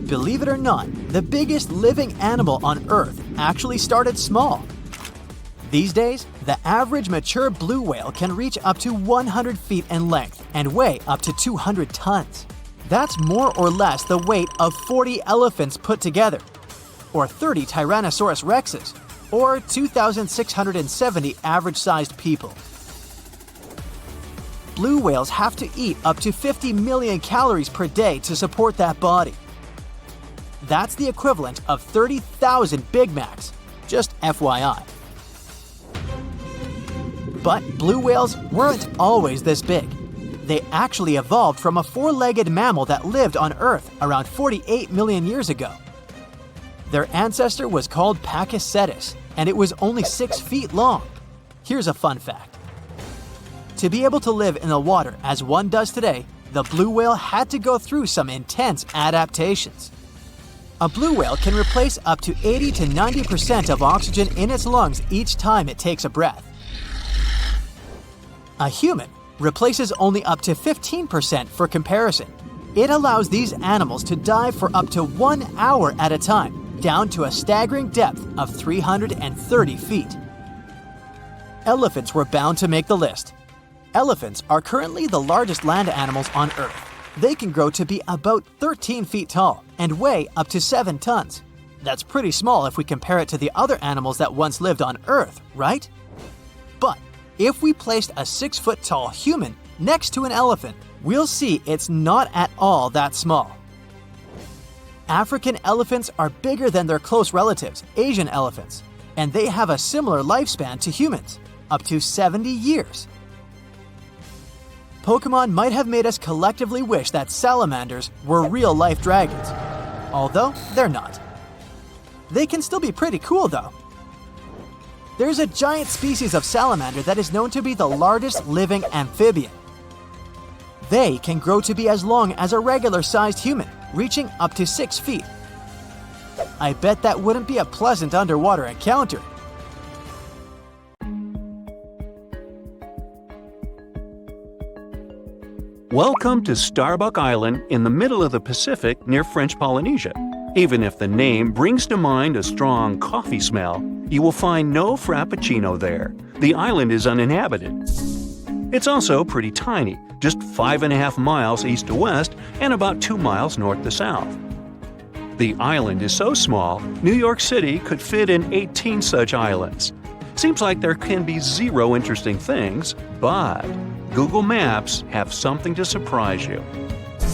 Believe it or not, the biggest living animal on Earth actually started small. These days, the average mature blue whale can reach up to 100 feet in length and weigh up to 200 tons. That's more or less the weight of 40 elephants put together, or 30 Tyrannosaurus rexes, or 2,670 average-sized people. blue whales have to eat up to 50 million calories per day to support that body. That's the equivalent of 30,000 Big Macs, just FYI. But blue whales weren't always this big. They actually evolved from a four-legged mammal that lived on Earth around 48 million years ago. Their ancestor was called Pachycetus, and it was only 6 feet long. Here's a fun fact. To be able to live in the water as one does today, the blue whale had to go through some intense adaptations. A blue whale can replace up to 80 to 90% of oxygen in its lungs each time it takes a breath. A human replaces only up to 15% for comparison. It allows these animals to dive for up to 1 hour at a time, down to a staggering depth of 330 feet. Elephants were bound to make the list. Elephants are currently the largest land animals on Earth. They can grow to be about 13 feet tall and weigh up to 7 tons. That's pretty small if we compare it to the other animals that once lived on Earth, right? But if we placed a 6-foot-tall human next to an elephant, we'll see it's not at all that small. African elephants are bigger than their close relatives, Asian elephants, and they have a similar lifespan to humans, up to 70 years. Pokemon might have made us collectively wish that salamanders were real-life dragons, although they're not. They can still be pretty cool though. There's a giant species of salamander that is known to be the largest living amphibian. They can grow to be as long as a regular-sized human, reaching up to 6 feet. I bet that wouldn't be a pleasant underwater encounter. Welcome to Starbuck Island in the middle of the Pacific near French Polynesia. Even if the name brings to mind a strong coffee smell, you will find no frappuccino there. The island is uninhabited. It's also pretty tiny, just 5.5 miles east to west and about 2 miles north to south. The island is so small, New York City could fit in 18 such islands. Seems like there can be zero interesting things, but Google Maps have something to surprise you.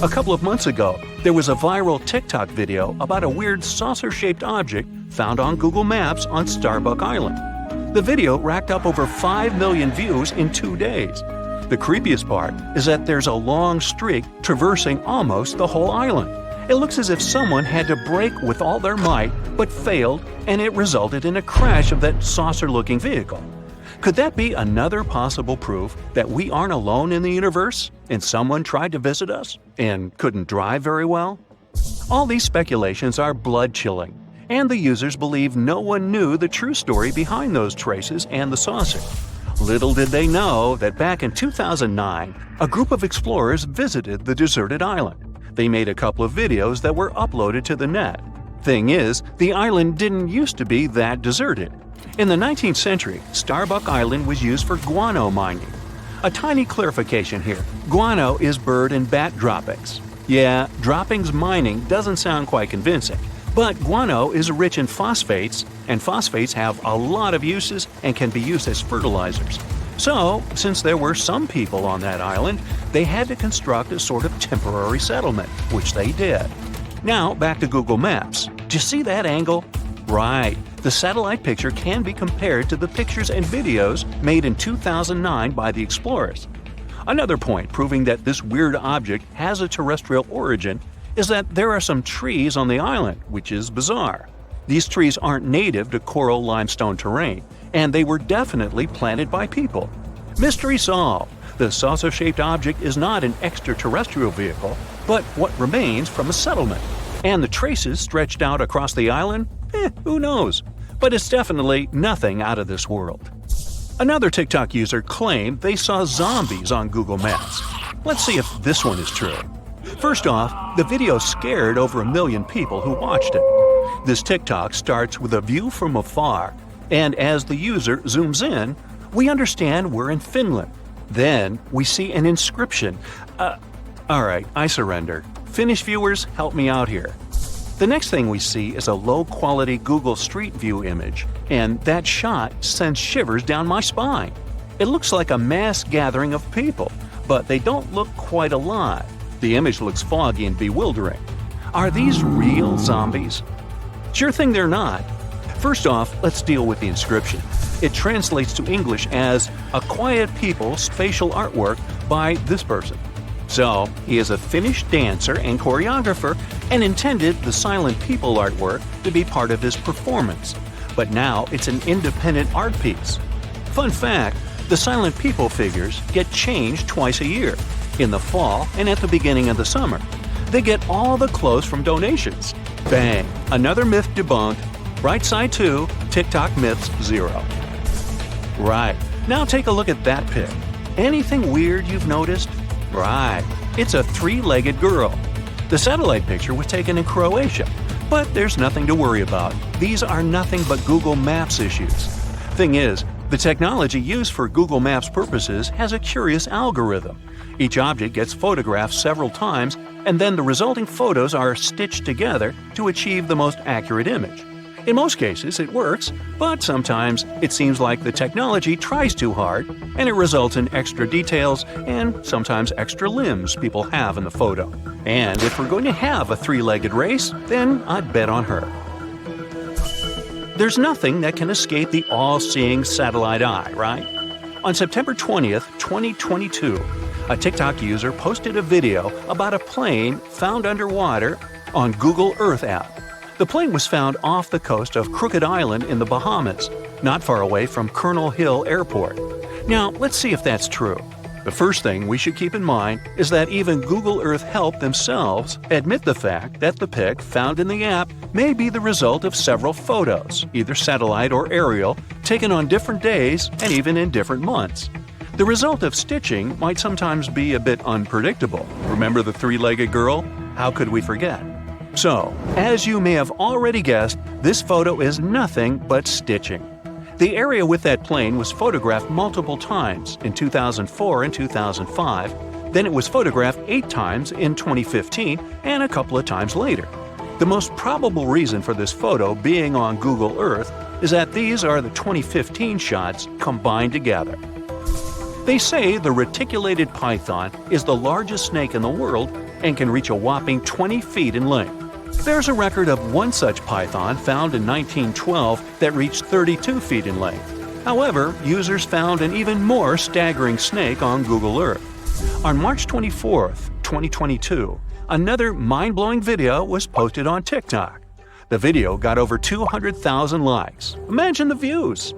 A couple of months ago, there was a viral TikTok video about a weird saucer-shaped object found on Google Maps on Starbuck Island. The video racked up over 5 million views in 2 days. The creepiest part is that there's a long streak traversing almost the whole island. It looks as if someone had to brake with all their might, but failed, and it resulted in a crash of that saucer-looking vehicle. Could that be another possible proof that we aren't alone in the universe and someone tried to visit us and couldn't drive very well? All these speculations are blood-chilling, and the users believe no one knew the true story behind those traces and the saucer. Little did they know that back in 2009, a group of explorers visited the deserted island. They made a couple of videos that were uploaded to the net. Thing is, the island didn't used to be that deserted. In the 19th century, Starbuck Island was used for guano mining. A tiny clarification here. Guano is bird and bat droppings. Yeah, droppings mining doesn't sound quite convincing, but guano is rich in phosphates, and phosphates have a lot of uses and can be used as fertilizers. So, since there were some people on that island, they had to construct a sort of temporary settlement, which they did. Now, back to Google Maps. Do you see that angle? Right. The satellite picture can be compared to the pictures and videos made in 2009 by the explorers. Another point proving that this weird object has a terrestrial origin is that there are some trees on the island, which is bizarre. These trees aren't native to coral limestone terrain, and they were definitely planted by people. Mystery solved. The saucer-shaped object is not an extraterrestrial vehicle, but what remains from a settlement. And the traces stretched out across the island? Who knows? But it's definitely nothing out of this world. Another TikTok user claimed they saw zombies on Google Maps. Let's see if this one is true. First off, the video scared over 1 million people who watched it. This TikTok starts with a view from afar, and as the user zooms in, we understand we're in Finland. Then we see an inscription. Alright, I surrender. Finnish viewers, help me out here. The next thing we see is a low-quality Google Street View image, and that shot sends shivers down my spine. It looks like a mass gathering of people, but they don't look quite alive. The image looks foggy and bewildering. Are these real zombies? Sure thing they're not. First off, let's deal with the inscription. It translates to English as "a quiet people's facial artwork by this person." So, he is a Finnish dancer and choreographer and intended the silent people artwork to be part of his performance. But now it's an independent art piece. Fun fact, the silent people figures get changed twice a year, in the fall and at the beginning of the summer. They get all the clothes from donations. Bang! Another myth debunked. Right side 2, TikTok myths 0. Right, now take a look at that pic. Anything weird you've noticed? Right, it's a 3-legged girl. The satellite picture was taken in Croatia, but there's nothing to worry about. These are nothing but Google Maps issues. Thing is, the technology used for Google Maps purposes has a curious algorithm. Each object gets photographed several times, and then the resulting photos are stitched together to achieve the most accurate image. In most cases, it works, but sometimes it seems like the technology tries too hard, and it results in extra details and sometimes extra limbs people have in the photo. And if we're going to have a 3-legged race, then I'd bet on her. There's nothing that can escape the all-seeing satellite eye, right? On September 20th, 2022, a TikTok user posted a video about a plane found underwater on Google Earth app. The plane was found off the coast of Crooked Island in the Bahamas, not far away from Colonel Hill Airport. Now, let's see if that's true. The first thing we should keep in mind is that even Google Earth Help themselves admit the fact that the pic found in the app may be the result of several photos, either satellite or aerial, taken on different days and even in different months. The result of stitching might sometimes be a bit unpredictable. Remember the 3-legged girl? How could we forget? So, as you may have already guessed, this photo is nothing but stitching. The area with that plane was photographed multiple times in 2004 and 2005, then it was photographed 8 times in 2015 and a couple of times later. The most probable reason for this photo being on Google Earth is that these are the 2015 shots combined together. They say the reticulated python is the largest snake in the world and can reach a whopping 20 feet in length. There's a record of one such python found in 1912 that reached 32 feet in length. However, users found an even more staggering snake on Google Earth. On March 24, 2022, another mind-blowing video was posted on TikTok. The video got over 200,000 likes. Imagine the views!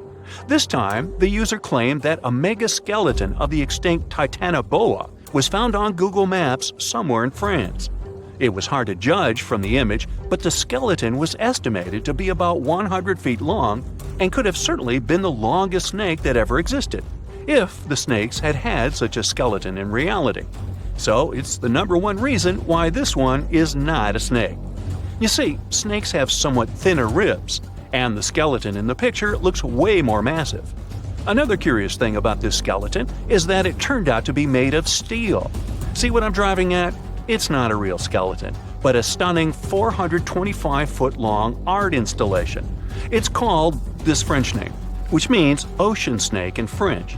This time, the user claimed that a megaskeleton of the extinct Titanoboa was found on Google Maps somewhere in France. It was hard to judge from the image, but the skeleton was estimated to be about 100 feet long and could have certainly been the longest snake that ever existed, if the snakes had had such a skeleton in reality. So it's the number one reason why this one is not a snake. You see, snakes have somewhat thinner ribs, and the skeleton in the picture looks way more massive. Another curious thing about this skeleton is that it turned out to be made of steel. See what I'm driving at? It's not a real skeleton, but a stunning 425-foot-long art installation. It's called this French name, which means ocean snake in French.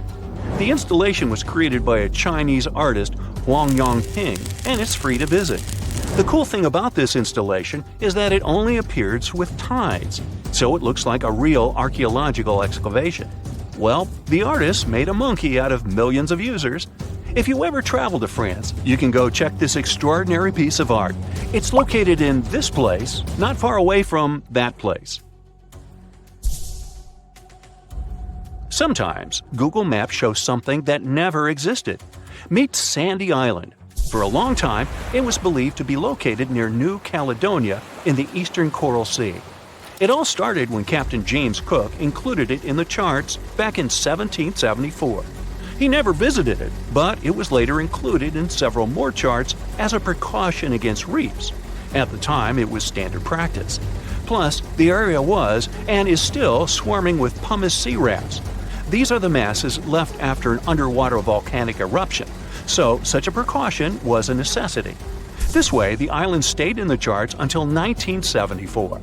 The installation was created by a Chinese artist, Huang Yongping, and it's free to visit. The cool thing about this installation is that it only appears with tides, so it looks like a real archaeological excavation. Well, the artist made a monkey out of millions of users. If you ever travel to France, you can go check this extraordinary piece of art. It's located in this place, not far away from that place. Sometimes, Google Maps shows something that never existed. Meet Sandy Island. For a long time, it was believed to be located near New Caledonia in the eastern Coral Sea. It all started when Captain James Cook included it in the charts back in 1774. He never visited it, but it was later included in several more charts as a precaution against reefs. At the time, it was standard practice. Plus, the area was, and is still, swarming with pumice sea rats. These are the masses left after an underwater volcanic eruption, so such a precaution was a necessity. This way, the island stayed in the charts until 1974.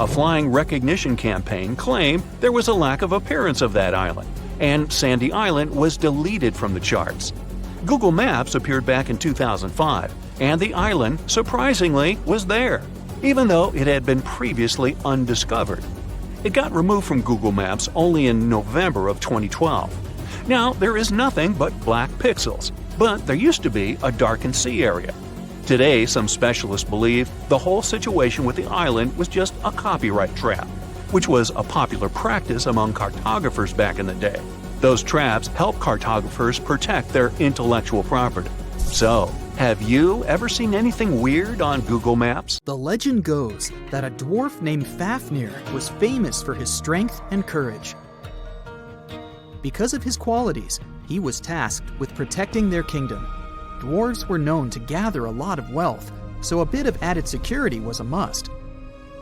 A flying recognition campaign claimed there was a lack of appearance of that island, and Sandy Island was deleted from the charts. Google Maps appeared back in 2005, and the island, surprisingly, was there, even though it had been previously undiscovered. It got removed from Google Maps only in November of 2012. Now, there is nothing but black pixels, but there used to be a darkened sea area. Today, some specialists believe the whole situation with the island was just a copyright trap, which was a popular practice among cartographers back in the day. Those traps help cartographers protect their intellectual property. So, have you ever seen anything weird on Google Maps? The legend goes that a dwarf named Fafnir was famous for his strength and courage. Because of his qualities, he was tasked with protecting their kingdom. Dwarves were known to gather a lot of wealth, so a bit of added security was a must.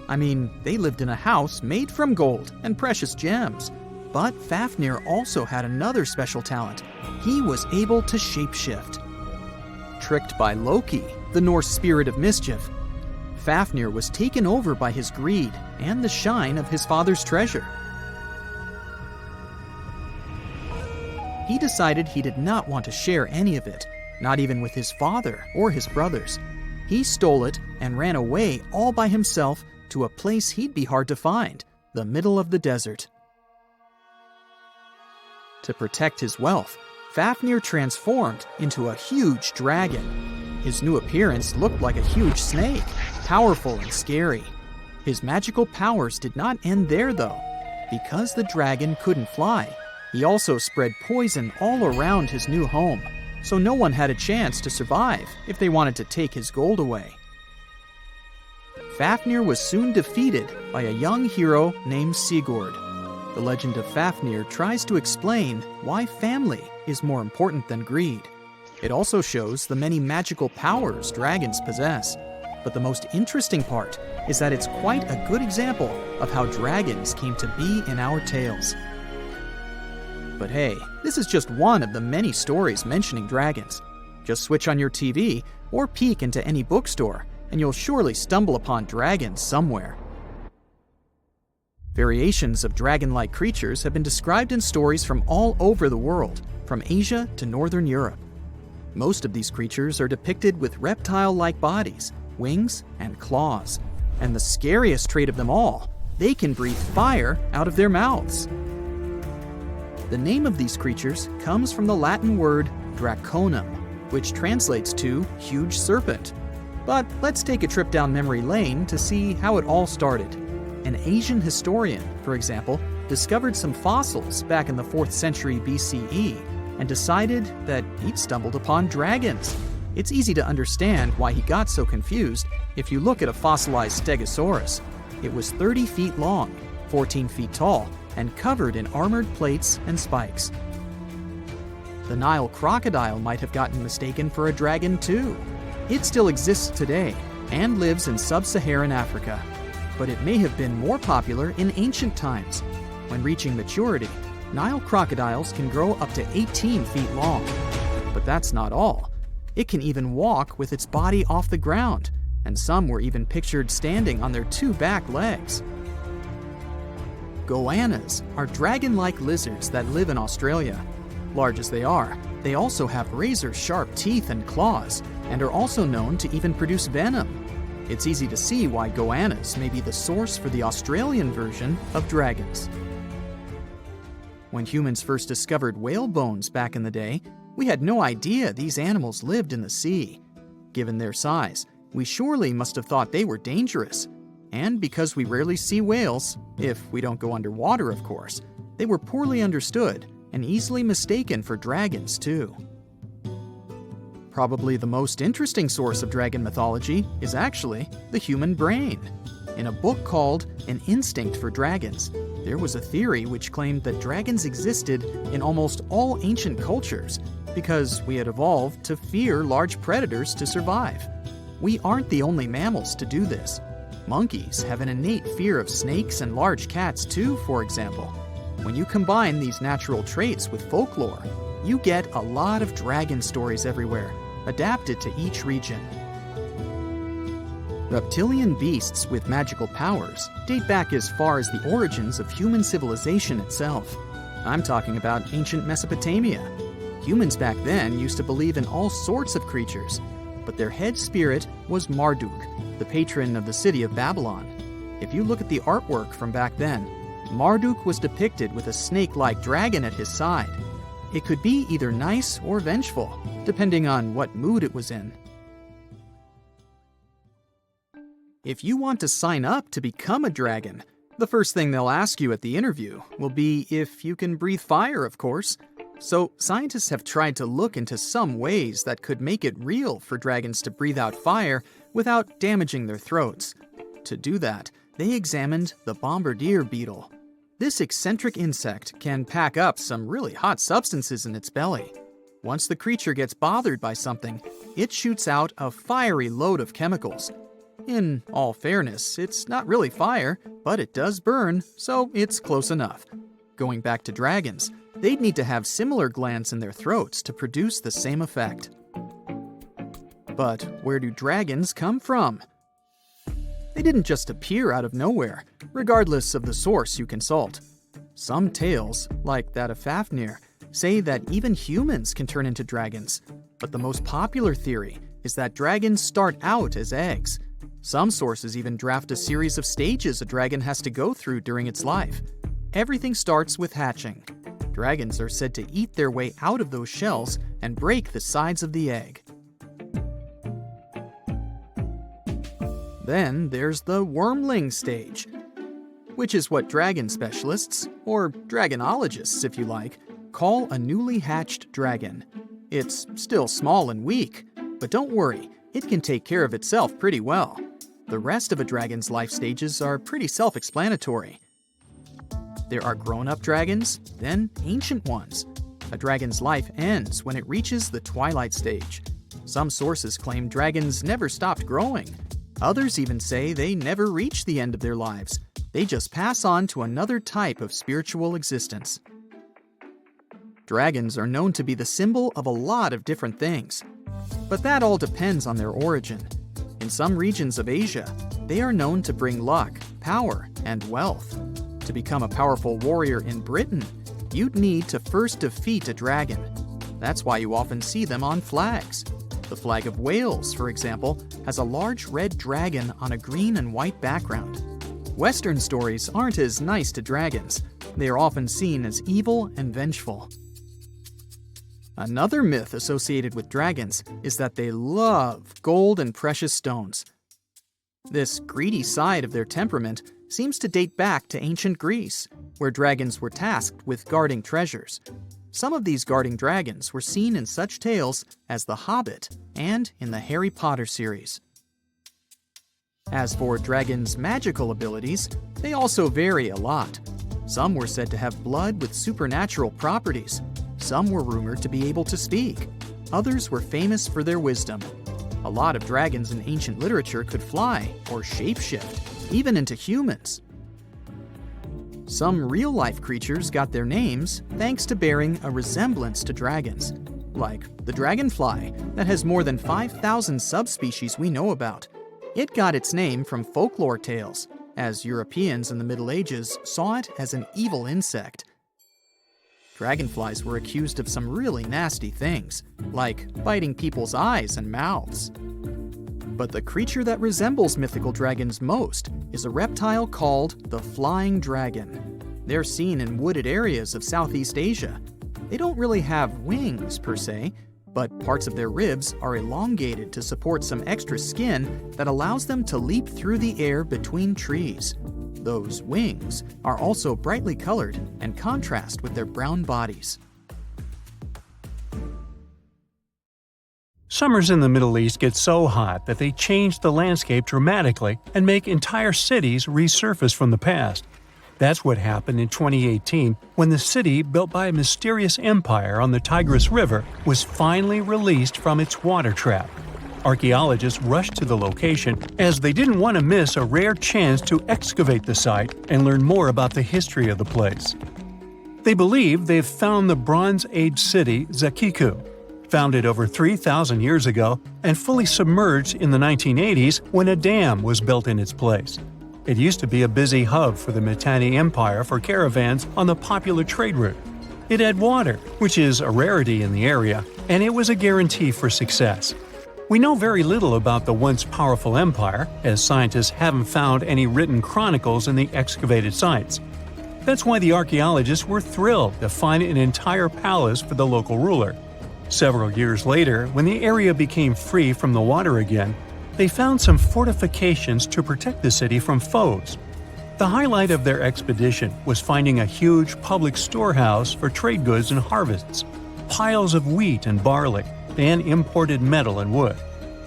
I mean, they lived in a house made from gold and precious gems. But Fafnir also had another special talent. He was able to shapeshift. Tricked by Loki, the Norse spirit of mischief, Fafnir was taken over by his greed and the shine of his father's treasure. He decided he did not want to share any of it, not even with his father or his brothers. He stole it and ran away all by himself to a place he'd be hard to find, the middle of the desert. To protect his wealth, Fafnir transformed into a huge dragon. His new appearance looked like a huge snake, powerful and scary. His magical powers did not end there, though. Because the dragon couldn't fly, he also spread poison all around his new home, so no one had a chance to survive if they wanted to take his gold away. Fafnir was soon defeated by a young hero named Sigurd. The legend of Fafnir tries to explain why family is more important than greed. It also shows the many magical powers dragons possess. But the most interesting part is that it's quite a good example of how dragons came to be in our tales. But hey, this is just one of the many stories mentioning dragons. Just switch on your TV or peek into any bookstore, and you'll surely stumble upon dragons somewhere. Variations of dragon-like creatures have been described in stories from all over the world, from Asia to Northern Europe. Most of these creatures are depicted with reptile-like bodies, wings, and claws. And the scariest trait of them all, they can breathe fire out of their mouths. The name of these creatures comes from the Latin word draconum, which translates to huge serpent. But let's take a trip down memory lane to see how it all started. An Asian historian, for example, discovered some fossils back in the 4th century BCE and decided that he'd stumbled upon dragons. It's easy to understand why he got so confused if you look at a fossilized Stegosaurus. It was 30 feet long, 14 feet tall, and covered in armored plates and spikes. The Nile crocodile might have gotten mistaken for a dragon too. It still exists today and lives in sub-Saharan Africa. But it may have been more popular in ancient times. When reaching maturity, Nile crocodiles can grow up to 18 feet long. But that's not all. It can even walk with its body off the ground, and some were even pictured standing on their 2 back legs. Goannas are dragon-like lizards that live in Australia. Large as they are, they also have razor-sharp teeth and claws, and are also known to even produce venom. It's easy to see why goannas may be the source for the Australian version of dragons. When humans first discovered whale bones back in the day, we had no idea these animals lived in the sea. Given their size, we surely must have thought they were dangerous. And because we rarely see whales, if we don't go underwater of course, they were poorly understood and easily mistaken for dragons too. Probably the most interesting source of dragon mythology is actually the human brain. In a book called An Instinct for Dragons, there was a theory which claimed that dragons existed in almost all ancient cultures because we had evolved to fear large predators to survive. We aren't the only mammals to do this. Monkeys have an innate fear of snakes and large cats too, for example. When you combine these natural traits with folklore, you get a lot of dragon stories everywhere, adapted to each region. Reptilian beasts with magical powers date back as far as the origins of human civilization itself. I'm talking about ancient Mesopotamia. Humans back then used to believe in all sorts of creatures, but their head spirit was Marduk, the patron of the city of Babylon. If you look at the artwork from back then, Marduk was depicted with a snake-like dragon at his side. It could be either nice or vengeful, depending on what mood it was in. If you want to sign up to become a dragon, the first thing they'll ask you at the interview will be if you can breathe fire, of course. So scientists have tried to look into some ways that could make it real for dragons to breathe out fire without damaging their throats. To do that, they examined the bombardier beetle. This eccentric insect can pack up some really hot substances in its belly. Once the creature gets bothered by something, it shoots out a fiery load of chemicals. In all fairness, it's not really fire, but it does burn, so it's close enough. Going back to dragons, they'd need to have similar glands in their throats to produce the same effect. But where do dragons come from? They didn't just appear out of nowhere, regardless of the source you consult. Some tales, like that of Fafnir, say that even humans can turn into dragons, but the most popular theory is that dragons start out as eggs. Some sources even draft a series of stages a dragon has to go through during its life. Everything starts with hatching. Dragons are said to eat their way out of those shells and break the sides of the egg. Then there's the wormling stage, which is what dragon specialists, or dragonologists if you like, call a newly hatched dragon. It's still small and weak, but don't worry, it can take care of itself pretty well. The rest of a dragon's life stages are pretty self-explanatory. There are grown-up dragons, then ancient ones. A dragon's life ends when it reaches the twilight stage. Some sources claim dragons never stopped growing. Others even say they never reach the end of their lives. They just pass on to another type of spiritual existence. Dragons are known to be the symbol of a lot of different things, but that all depends on their origin. In some regions of Asia, they are known to bring luck, power, and wealth. To become a powerful warrior in Britain, you'd need to first defeat a dragon. That's why you often see them on flags. The flag of Wales, for example, has a large red dragon on a green and white background. Western stories aren't as nice to dragons. They are often seen as evil and vengeful. Another myth associated with dragons is that they love gold and precious stones. This greedy side of their temperament seems to date back to ancient Greece, where dragons were tasked with guarding treasures. Some of these guarding dragons were seen in such tales as The Hobbit and in the Harry Potter series. As for dragons' magical abilities, they also vary a lot. Some were said to have blood with supernatural properties. Some were rumored to be able to speak. Others were famous for their wisdom. A lot of dragons in ancient literature could fly or shapeshift, even into humans. Some real-life creatures got their names thanks to bearing a resemblance to dragons, like the dragonfly that has more than 5,000 subspecies we know about. It got its name from folklore tales, as Europeans in the Middle Ages saw it as an evil insect. Dragonflies were accused of some really nasty things, like biting people's eyes and mouths. But the creature that resembles mythical dragons most is a reptile called the flying dragon. They're seen in wooded areas of Southeast Asia. They don't really have wings per se, but parts of their ribs are elongated to support some extra skin that allows them to leap through the air between trees. Those wings are also brightly colored and contrast with their brown bodies. Summers in the Middle East get so hot that they change the landscape dramatically and make entire cities resurface from the past. That's what happened in 2018 when the city built by a mysterious empire on the Tigris River was finally released from its water trap. Archaeologists rushed to the location as they didn't want to miss a rare chance to excavate the site and learn more about the history of the place. They believe they've found the Bronze Age city Zakiku, founded over 3,000 years ago and fully submerged in the 1980s when a dam was built in its place. It used to be a busy hub for the Mitanni Empire for caravans on the popular trade route. It had water, which is a rarity in the area, and it was a guarantee for success. We know very little about the once powerful empire, as scientists haven't found any written chronicles in the excavated sites. That's why the archaeologists were thrilled to find an entire palace for the local ruler. Several years later, when the area became free from the water again, they found some fortifications to protect the city from foes. The highlight of their expedition was finding a huge public storehouse for trade goods and harvests, piles of wheat and barley, and imported metal and wood.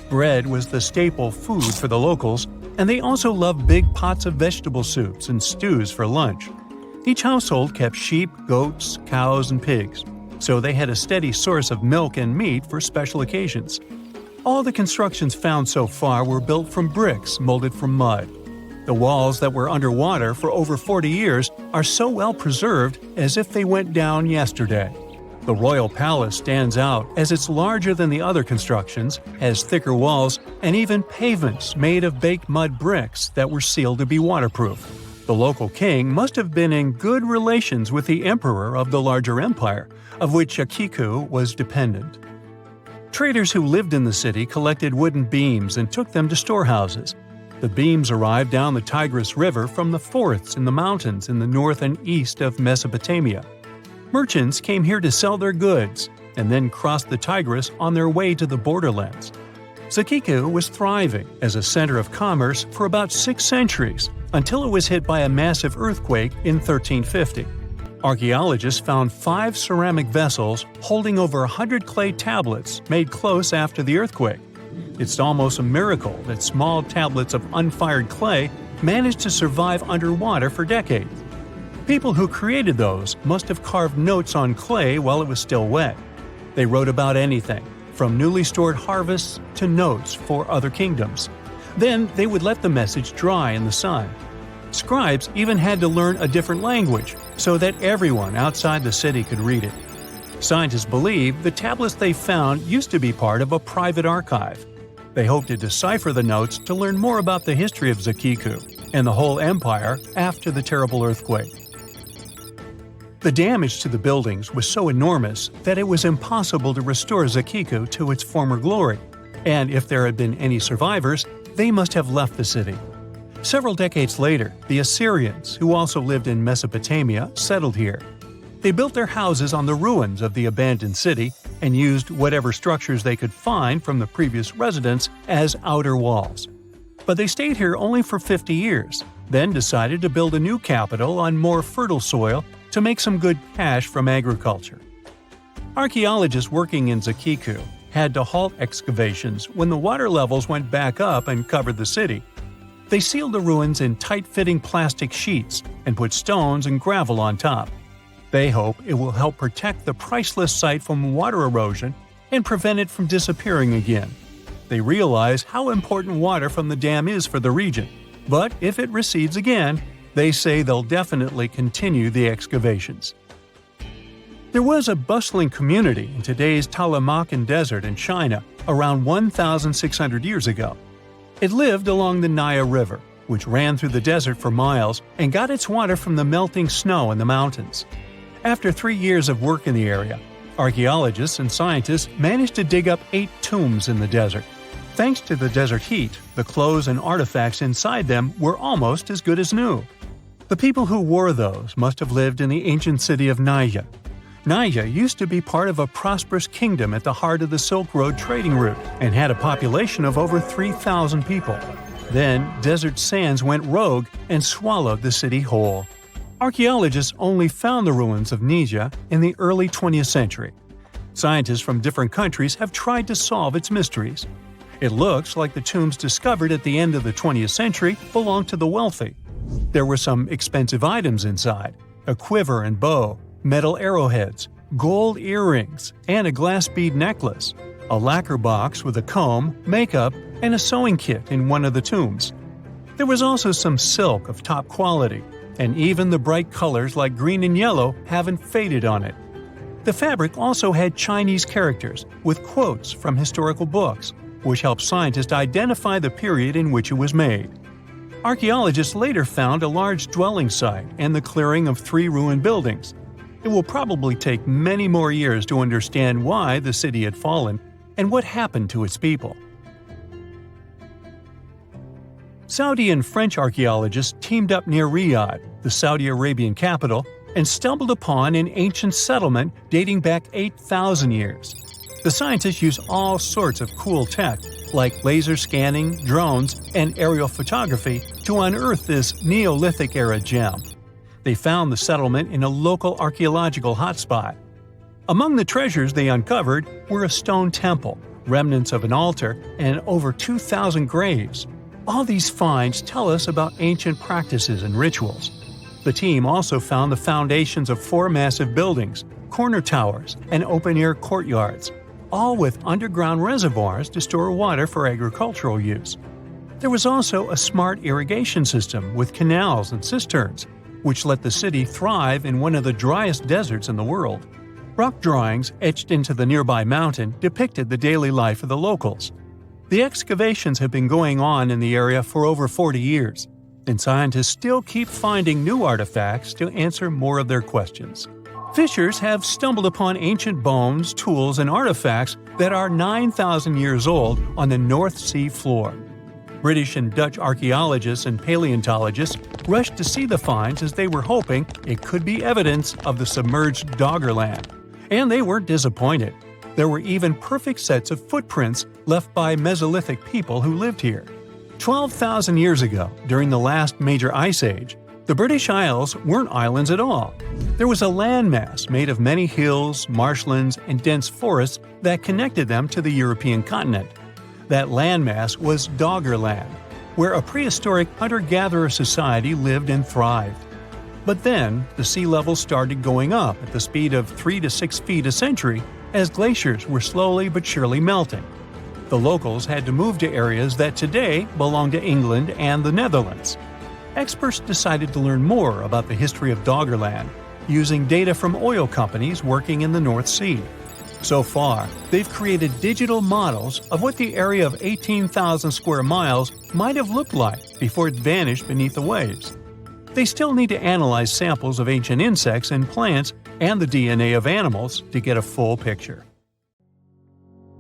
Bread was the staple food for the locals, and they also loved big pots of vegetable soups and stews for lunch. Each household kept sheep, goats, cows, and pigs, so they had a steady source of milk and meat for special occasions. All the constructions found so far were built from bricks molded from mud. The walls that were underwater for over 40 years are so well preserved as if they went down yesterday. The royal palace stands out as it's larger than the other constructions, has thicker walls, and even pavements made of baked mud bricks that were sealed to be waterproof. The local king must have been in good relations with the emperor of the larger empire, of which Akiku was dependent. Traders who lived in the city collected wooden beams and took them to storehouses. The beams arrived down the Tigris River from the forests in the mountains in the north and east of Mesopotamia. Merchants came here to sell their goods and then crossed the Tigris on their way to the borderlands. Zakiku was thriving as a center of commerce for about 6 centuries until it was hit by a massive earthquake in 1350. Archaeologists found 5 ceramic vessels holding over 100 clay tablets made close after the earthquake. It's almost a miracle that small tablets of unfired clay managed to survive underwater for decades. People who created those must have carved notes on clay while it was still wet. They wrote about anything, from newly stored harvests to notes for other kingdoms. Then they would let the message dry in the sun. Scribes even had to learn a different language so that everyone outside the city could read it. Scientists believe the tablets they found used to be part of a private archive. They hope to decipher the notes to learn more about the history of Zakiku and the whole empire after the terrible earthquake. The damage to the buildings was so enormous that it was impossible to restore Zakiku to its former glory, and if there had been any survivors, they must have left the city. Several decades later, the Assyrians, who also lived in Mesopotamia, settled here. They built their houses on the ruins of the abandoned city and used whatever structures they could find from the previous residents as outer walls. But they stayed here only for 50 years, then decided to build a new capital on more fertile soil to make some good cash from agriculture. Archaeologists working in Zakiku had to halt excavations when the water levels went back up and covered the city. They sealed the ruins in tight-fitting plastic sheets and put stones and gravel on top. They hope it will help protect the priceless site from water erosion and prevent it from disappearing again. They realize how important water from the dam is for the region, but if it recedes again, they say they'll definitely continue the excavations. There was a bustling community in today's Taklamakan Desert in China around 1,600 years ago. It lived along the Naya River, which ran through the desert for miles and got its water from the melting snow in the mountains. After 3 years of work in the area, archaeologists and scientists managed to dig up 8 tombs in the desert. Thanks to the desert heat, the clothes and artifacts inside them were almost as good as new. The people who wore those must have lived in the ancient city of Naya. Naya used to be part of a prosperous kingdom at the heart of the Silk Road trading route and had a population of over 3,000 people. Then, desert sands went rogue and swallowed the city whole. Archaeologists only found the ruins of Nija in the early 20th century. Scientists from different countries have tried to solve its mysteries. It looks like the tombs discovered at the end of the 20th century belonged to the wealthy. There were some expensive items inside: a quiver and bow, metal arrowheads, gold earrings, and a glass bead necklace, a lacquer box with a comb, makeup, and a sewing kit in one of the tombs. There was also some silk of top quality, and even the bright colors like green and yellow haven't faded on it. The fabric also had Chinese characters with quotes from historical books, which helped scientists identify the period in which it was made. Archaeologists later found a large dwelling site and the clearing of 3 ruined buildings. It will probably take many more years to understand why the city had fallen and what happened to its people. Saudi and French archaeologists teamed up near Riyadh, the Saudi Arabian capital, and stumbled upon an ancient settlement dating back 8,000 years. The scientists used all sorts of cool tech, like laser scanning, drones, and aerial photography, to unearth this Neolithic-era gem. They found the settlement in a local archaeological hotspot. Among the treasures they uncovered were a stone temple, remnants of an altar, and over 2,000 graves. All these finds tell us about ancient practices and rituals. The team also found the foundations of 4 massive buildings, corner towers, and open-air courtyards, all with underground reservoirs to store water for agricultural use. There was also a smart irrigation system with canals and cisterns, which let the city thrive in one of the driest deserts in the world. Rock drawings etched into the nearby mountain depicted the daily life of the locals. The excavations have been going on in the area for over 40 years, and scientists still keep finding new artifacts to answer more of their questions. Fishers have stumbled upon ancient bones, tools, and artifacts that are 9,000 years old on the North Sea floor. British and Dutch archaeologists and paleontologists rushed to see the finds as they were hoping it could be evidence of the submerged Doggerland. And they weren't disappointed. There were even perfect sets of footprints left by Mesolithic people who lived here. 12,000 years ago, during the last major ice age, the British Isles weren't islands at all. There was a landmass made of many hills, marshlands, and dense forests that connected them to the European continent. That landmass was Doggerland, where a prehistoric hunter-gatherer society lived and thrived. But then, the sea level started going up at the speed of 3 to 6 feet a century as glaciers were slowly but surely melting. The locals had to move to areas that today belong to England and the Netherlands. Experts decided to learn more about the history of Doggerland, using data from oil companies working in the North Sea. So far, they've created digital models of what the area of 18,000 square miles might have looked like before it vanished beneath the waves. They still need to analyze samples of ancient insects and plants and the DNA of animals to get a full picture.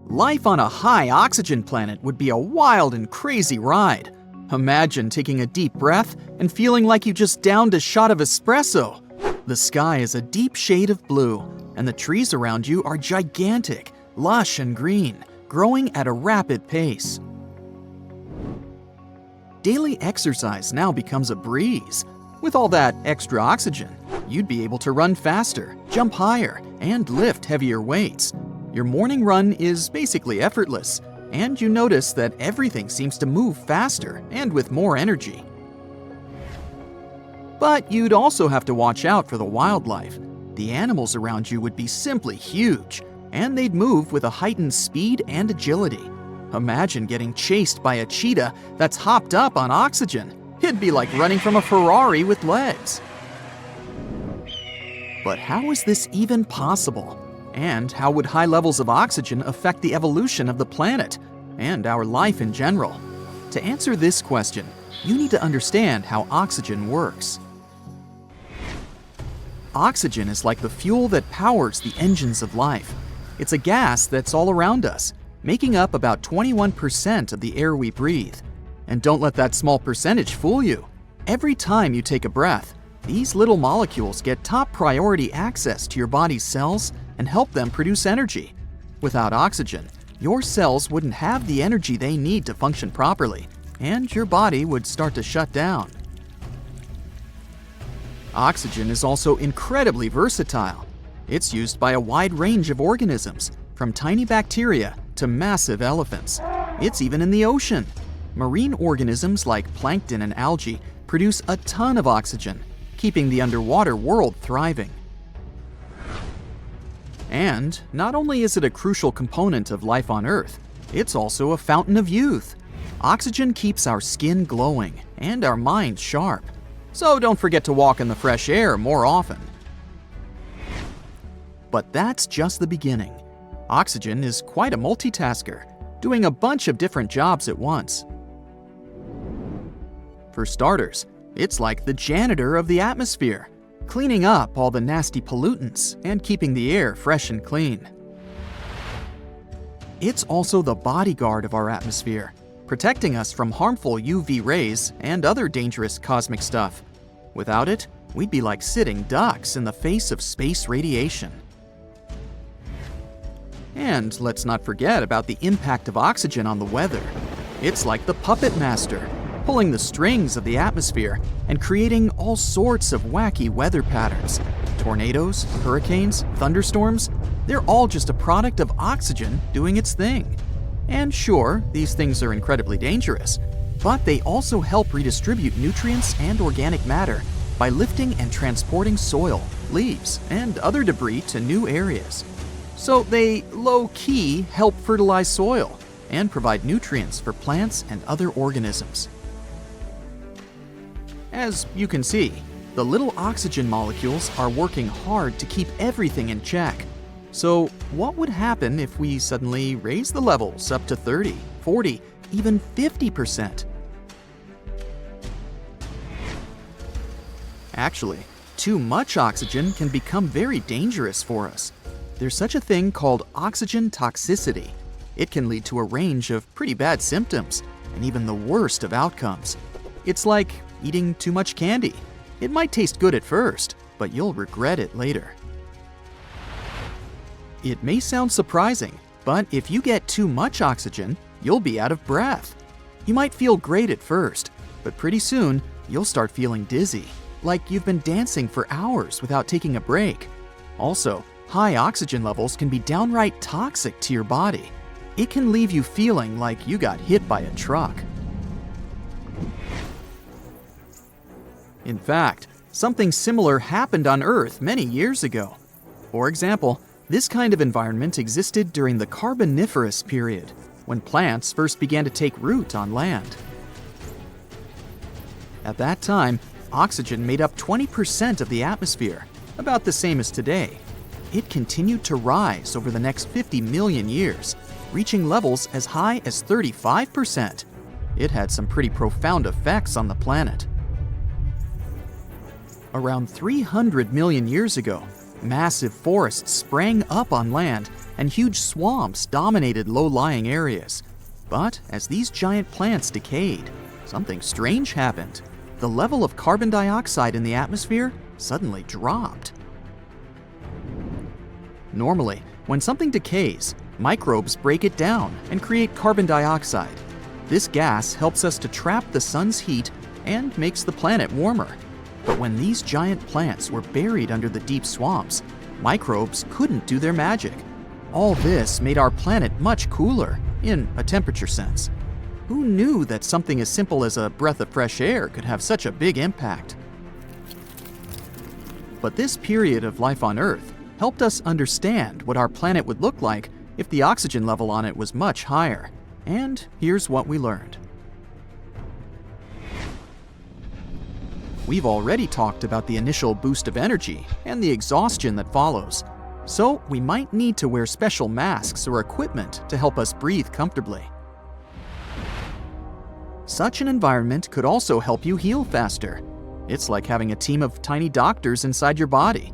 Life on a high-oxygen planet would be a wild and crazy ride. Imagine taking a deep breath and feeling like you just downed a shot of espresso. The sky is a deep shade of blue, and the trees around you are gigantic, lush and green, growing at a rapid pace. Daily exercise now becomes a breeze. With all that extra oxygen, you'd be able to run faster, jump higher, and lift heavier weights. Your morning run is basically effortless, and you notice that everything seems to move faster and with more energy. But you'd also have to watch out for the wildlife. The animals around you would be simply huge, and they'd move with a heightened speed and agility. Imagine getting chased by a cheetah that's hopped up on oxygen. It'd be like running from a Ferrari with legs. But how is this even possible? And how would high levels of oxygen affect the evolution of the planet and our life in general? To answer this question, you need to understand how oxygen works. Oxygen is like the fuel that powers the engines of life. It's a gas that's all around us, making up about 21% of the air we breathe. And don't let that small percentage fool you. Every time you take a breath, these little molecules get top priority access to your body's cells and help them produce energy. Without oxygen, your cells wouldn't have the energy they need to function properly, and your body would start to shut down. Oxygen is also incredibly versatile. It's used by a wide range of organisms, from tiny bacteria to massive elephants. It's even in the ocean. Marine organisms like plankton and algae produce a ton of oxygen, keeping the underwater world thriving. And not only is it a crucial component of life on Earth, it's also a fountain of youth. Oxygen keeps our skin glowing and our minds sharp. So don't forget to walk in the fresh air more often. But that's just the beginning. Oxygen is quite a multitasker, doing a bunch of different jobs at once. For starters, it's like the janitor of the atmosphere, cleaning up all the nasty pollutants and keeping the air fresh and clean. It's also the bodyguard of our atmosphere, protecting us from harmful UV rays and other dangerous cosmic stuff. Without it, we'd be like sitting ducks in the face of space radiation. And let's not forget about the impact of oxygen on the weather. It's like the puppet master, pulling the strings of the atmosphere and creating all sorts of wacky weather patterns. Tornadoes, hurricanes, thunderstorms, they're all just a product of oxygen doing its thing. And sure, these things are incredibly dangerous, but they also help redistribute nutrients and organic matter by lifting and transporting soil, leaves, and other debris to new areas. So they low-key help fertilize soil and provide nutrients for plants and other organisms. As you can see, the little oxygen molecules are working hard to keep everything in check. So what would happen if we suddenly raise the levels up to 30, 40, even 50%? Actually, too much oxygen can become very dangerous for us. There's such a thing called oxygen toxicity. It can lead to a range of pretty bad symptoms and even the worst of outcomes. It's like eating too much candy. It might taste good at first, but you'll regret it later. It may sound surprising, but if you get too much oxygen, you'll be out of breath. You might feel great at first, but pretty soon you'll start feeling dizzy, like you've been dancing for hours without taking a break. Also, high oxygen levels can be downright toxic to your body. It can leave you feeling like you got hit by a truck. In fact, something similar happened on Earth many years ago. For example, this kind of environment existed during the Carboniferous period, when plants first began to take root on land. At that time, oxygen made up 20% of the atmosphere, about the same as today. It continued to rise over the next 50 million years, reaching levels as high as 35%. It had some pretty profound effects on the planet. Around 300 million years ago, massive forests sprang up on land and huge swamps dominated low-lying areas. But as these giant plants decayed, something strange happened. The level of carbon dioxide in the atmosphere suddenly dropped. Normally, when something decays, microbes break it down and create carbon dioxide. This gas helps us to trap the sun's heat and makes the planet warmer. But when these giant plants were buried under the deep swamps, microbes couldn't do their magic. All this made our planet much cooler, in a temperature sense. Who knew that something as simple as a breath of fresh air could have such a big impact? But this period of life on Earth helped us understand what our planet would look like if the oxygen level on it was much higher. And here's what we learned. We've already talked about the initial boost of energy and the exhaustion that follows, so we might need to wear special masks or equipment to help us breathe comfortably. Such an environment could also help you heal faster. It's like having a team of tiny doctors inside your body.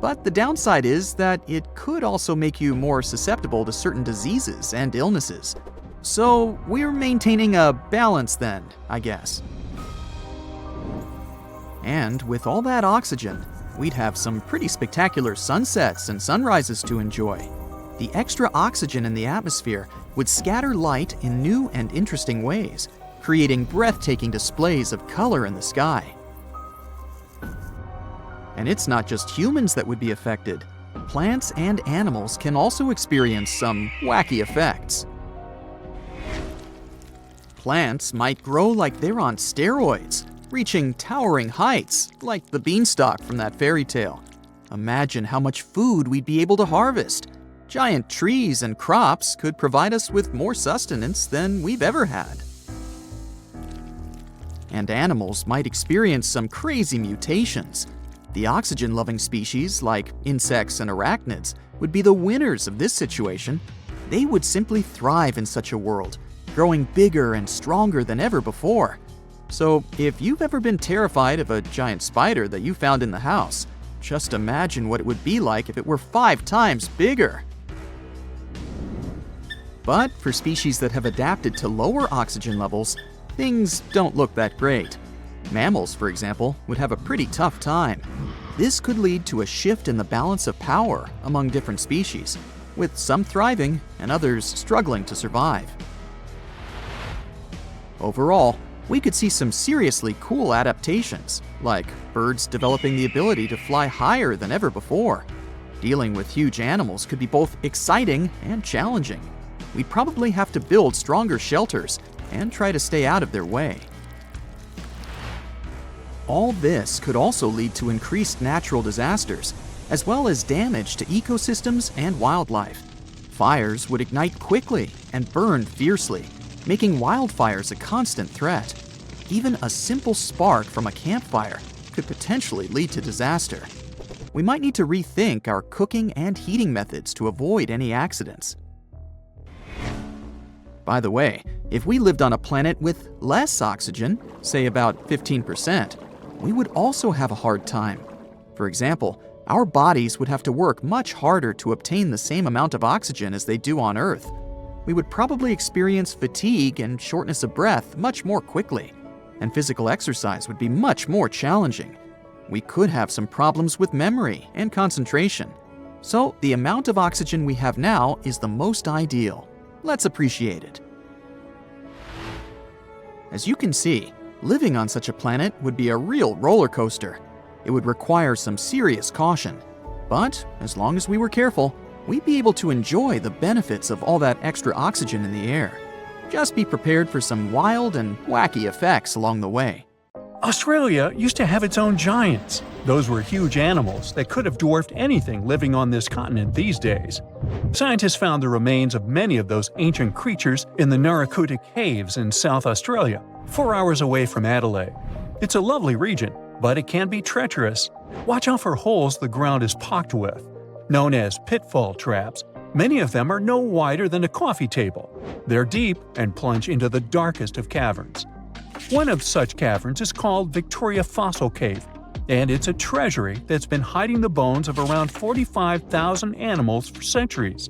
But the downside is that it could also make you more susceptible to certain diseases and illnesses. So we're maintaining a balance then, I guess. And with all that oxygen, we'd have some pretty spectacular sunsets and sunrises to enjoy. The extra oxygen in the atmosphere would scatter light in new and interesting ways, creating breathtaking displays of color in the sky. And it's not just humans that would be affected. Plants and animals can also experience some wacky effects. Plants might grow like they're on steroids, reaching towering heights, like the beanstalk from that fairy tale. Imagine how much food we'd be able to harvest. Giant trees and crops could provide us with more sustenance than we've ever had. And animals might experience some crazy mutations. The oxygen-loving species, like insects and arachnids, would be the winners of this situation. They would simply thrive in such a world, growing bigger and stronger than ever before. So if you've ever been terrified of a giant spider that you found in the house, Just imagine what it would be like if it were 5 times bigger. But for species that have adapted to lower oxygen levels, things don't look that great. Mammals, for example, would have a pretty tough time. This could lead to a shift in the balance of power among different species, with some thriving and others struggling to survive. Overall, we could see some seriously cool adaptations, like birds developing the ability to fly higher than ever before. Dealing with huge animals could be both exciting and challenging. We'd probably have to build stronger shelters and try to stay out of their way. All this could also lead to increased natural disasters, as well as damage to ecosystems and wildlife. Fires would ignite quickly and burn fiercely, making wildfires a constant threat. Even a simple spark from a campfire could potentially lead to disaster. We might need to rethink our cooking and heating methods to avoid any accidents. By the way, if we lived on a planet with less oxygen, say about 15%, we would also have a hard time. For example, our bodies would have to work much harder to obtain the same amount of oxygen as they do on Earth. We would probably experience fatigue and shortness of breath much more quickly, and physical exercise would be much more challenging. We could have some problems with memory and concentration. So the amount of oxygen we have now is the most ideal. Let's appreciate it. As you can see, living on such a planet would be a real roller coaster. It would require some serious caution. But as long as we were careful, we'd be able to enjoy the benefits of all that extra oxygen in the air. Just be prepared for some wild and wacky effects along the way. Australia used to have its own giants. Those were huge animals that could have dwarfed anything living on this continent these days. Scientists found the remains of many of those ancient creatures in the Narracuta Caves in South Australia, 4 hours away from Adelaide. It's a lovely region, but it can be treacherous. Watch out for holes the ground is pocked with. Known as pitfall traps, many of them are no wider than a coffee table. They're deep and plunge into the darkest of caverns. One of such caverns is called Victoria Fossil Cave, and it's a treasury that's been hiding the bones of around 45,000 animals for centuries.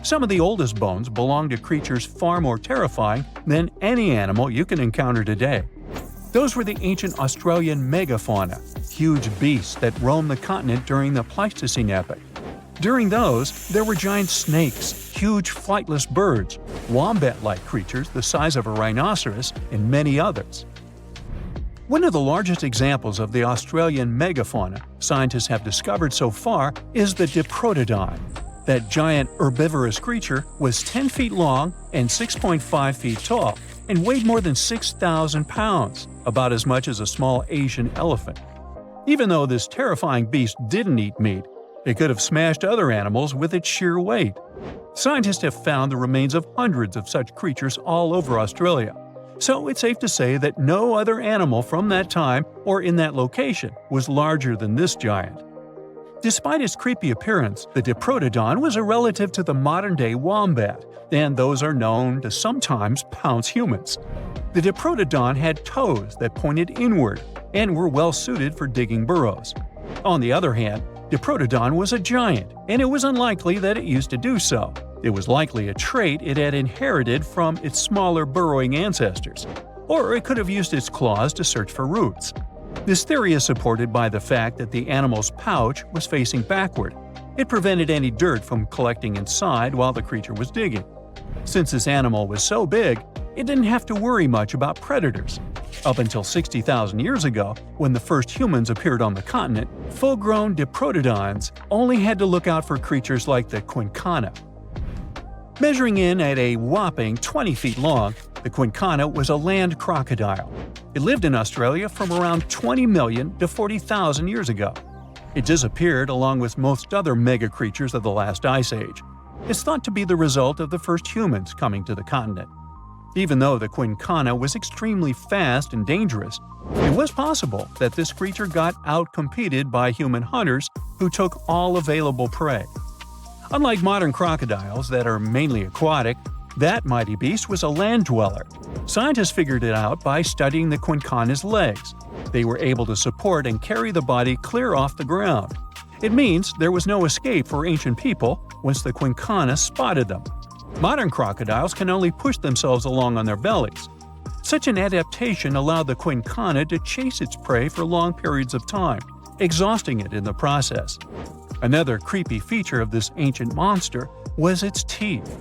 Some of the oldest bones belong to creatures far more terrifying than any animal you can encounter today. Those were the ancient Australian megafauna, huge beasts that roamed the continent during the Pleistocene epoch. During those, there were giant snakes, huge flightless birds, wombat-like creatures the size of a rhinoceros, and many others. One of the largest examples of the Australian megafauna scientists have discovered so far is the Diprotodon. That giant herbivorous creature was 10 feet long and 6.5 feet tall, and weighed more than 6,000 pounds, about as much as a small Asian elephant. Even though this terrifying beast didn't eat meat, it could have smashed other animals with its sheer weight. Scientists have found the remains of hundreds of such creatures all over Australia, so it's safe to say that no other animal from that time or in that location was larger than this giant. Despite its creepy appearance, the Diprotodon was a relative to the modern-day wombat, and those are known to sometimes pounce humans. The Diprotodon had toes that pointed inward and were well suited for digging burrows. On the other hand, Diprotodon was a giant, and it was unlikely that it used to do so. It was likely a trait it had inherited from its smaller burrowing ancestors, or it could have used its claws to search for roots. This theory is supported by the fact that the animal's pouch was facing backward. It prevented any dirt from collecting inside while the creature was digging. Since this animal was so big, it didn't have to worry much about predators. Up until 60,000 years ago, when the first humans appeared on the continent, full-grown Diprotodons only had to look out for creatures like the quincana. Measuring in at a whopping 20 feet long, the quincana was a land crocodile. It lived in Australia from around 20 million to 40,000 years ago. It disappeared along with most other mega creatures of the last ice age. It's thought to be the result of the first humans coming to the continent. Even though the quincana was extremely fast and dangerous, it was possible that this creature got out-competed by human hunters who took all available prey. Unlike modern crocodiles that are mainly aquatic, that mighty beast was a land dweller. Scientists figured it out by studying the quincana's legs. They were able to support and carry the body clear off the ground. It means there was no escape for ancient people once the quincana spotted them. Modern crocodiles can only push themselves along on their bellies. Such an adaptation allowed the quincana to chase its prey for long periods of time, exhausting it in the process. Another creepy feature of this ancient monster was its teeth.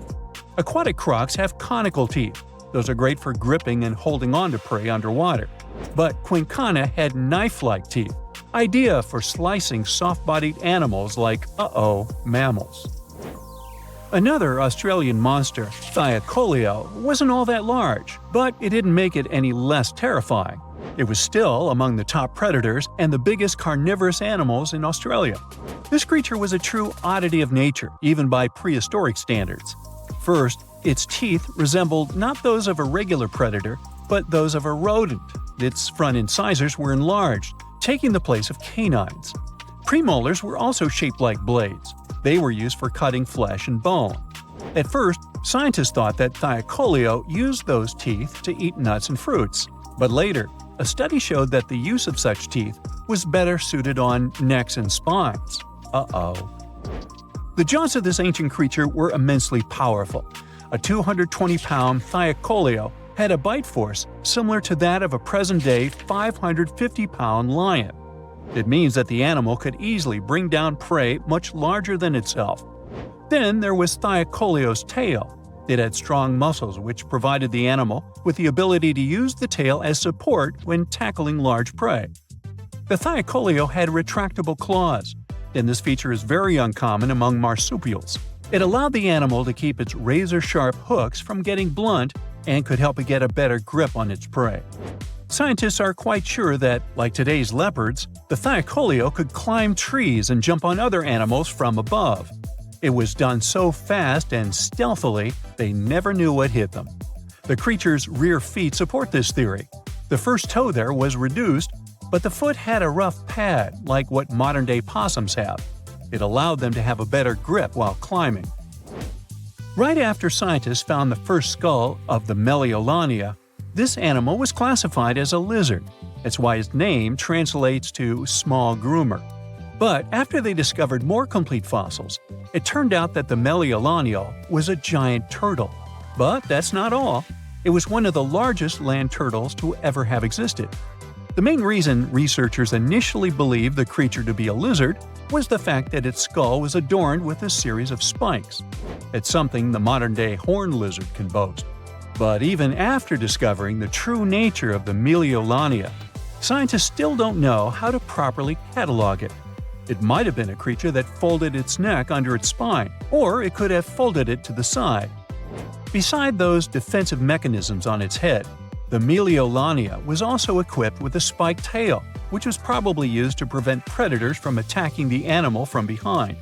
Aquatic crocs have conical teeth. Those are great for gripping and holding on to prey underwater. But quincana had knife-like teeth, ideal for slicing soft-bodied animals like, mammals. Another Australian monster, Thylacoleo, wasn't all that large, but it didn't make it any less terrifying. It was still among the top predators and the biggest carnivorous animals in Australia. This creature was a true oddity of nature, even by prehistoric standards. First, its teeth resembled not those of a regular predator, but those of a rodent. Its front incisors were enlarged, taking the place of canines. Premolars were also shaped like blades. They were used for cutting flesh and bone. At first, scientists thought that Thylacoleo used those teeth to eat nuts and fruits. But later, a study showed that the use of such teeth was better suited on necks and spines. The jaws of this ancient creature were immensely powerful. A 220-pound Thylacoleo had a bite force similar to that of a present-day 550-pound lion. It means that the animal could easily bring down prey much larger than itself. Then there was Thylacoleo's tail. It had strong muscles which provided the animal with the ability to use the tail as support when tackling large prey. The Thylacoleo had retractable claws, and this feature is very uncommon among marsupials. It allowed the animal to keep its razor-sharp hooks from getting blunt and could help it get a better grip on its prey. Scientists are quite sure that, like today's leopards, the Thylacoleo could climb trees and jump on other animals from above. It was done so fast and stealthily they never knew what hit them. The creature's rear feet support this theory. The first toe there was reduced, but the foot had a rough pad like what modern-day possums have. It allowed them to have a better grip while climbing. Right after scientists found the first skull of the Megatherium, this animal was classified as a lizard. That's why its name translates to small groomer. But after they discovered more complete fossils, it turned out that the Megatherium was a giant turtle. But that's not all. It was one of the largest land turtles to ever have existed. The main reason researchers initially believed the creature to be a lizard was the fact that its skull was adorned with a series of spikes. It's something the modern-day horned lizard can boast. But even after discovering the true nature of the Megatherium, scientists still don't know how to properly catalog it. It might have been a creature that folded its neck under its spine, or it could have folded it to the side. Beside those defensive mechanisms on its head, the Megatherium was also equipped with a spiked tail, which was probably used to prevent predators from attacking the animal from behind.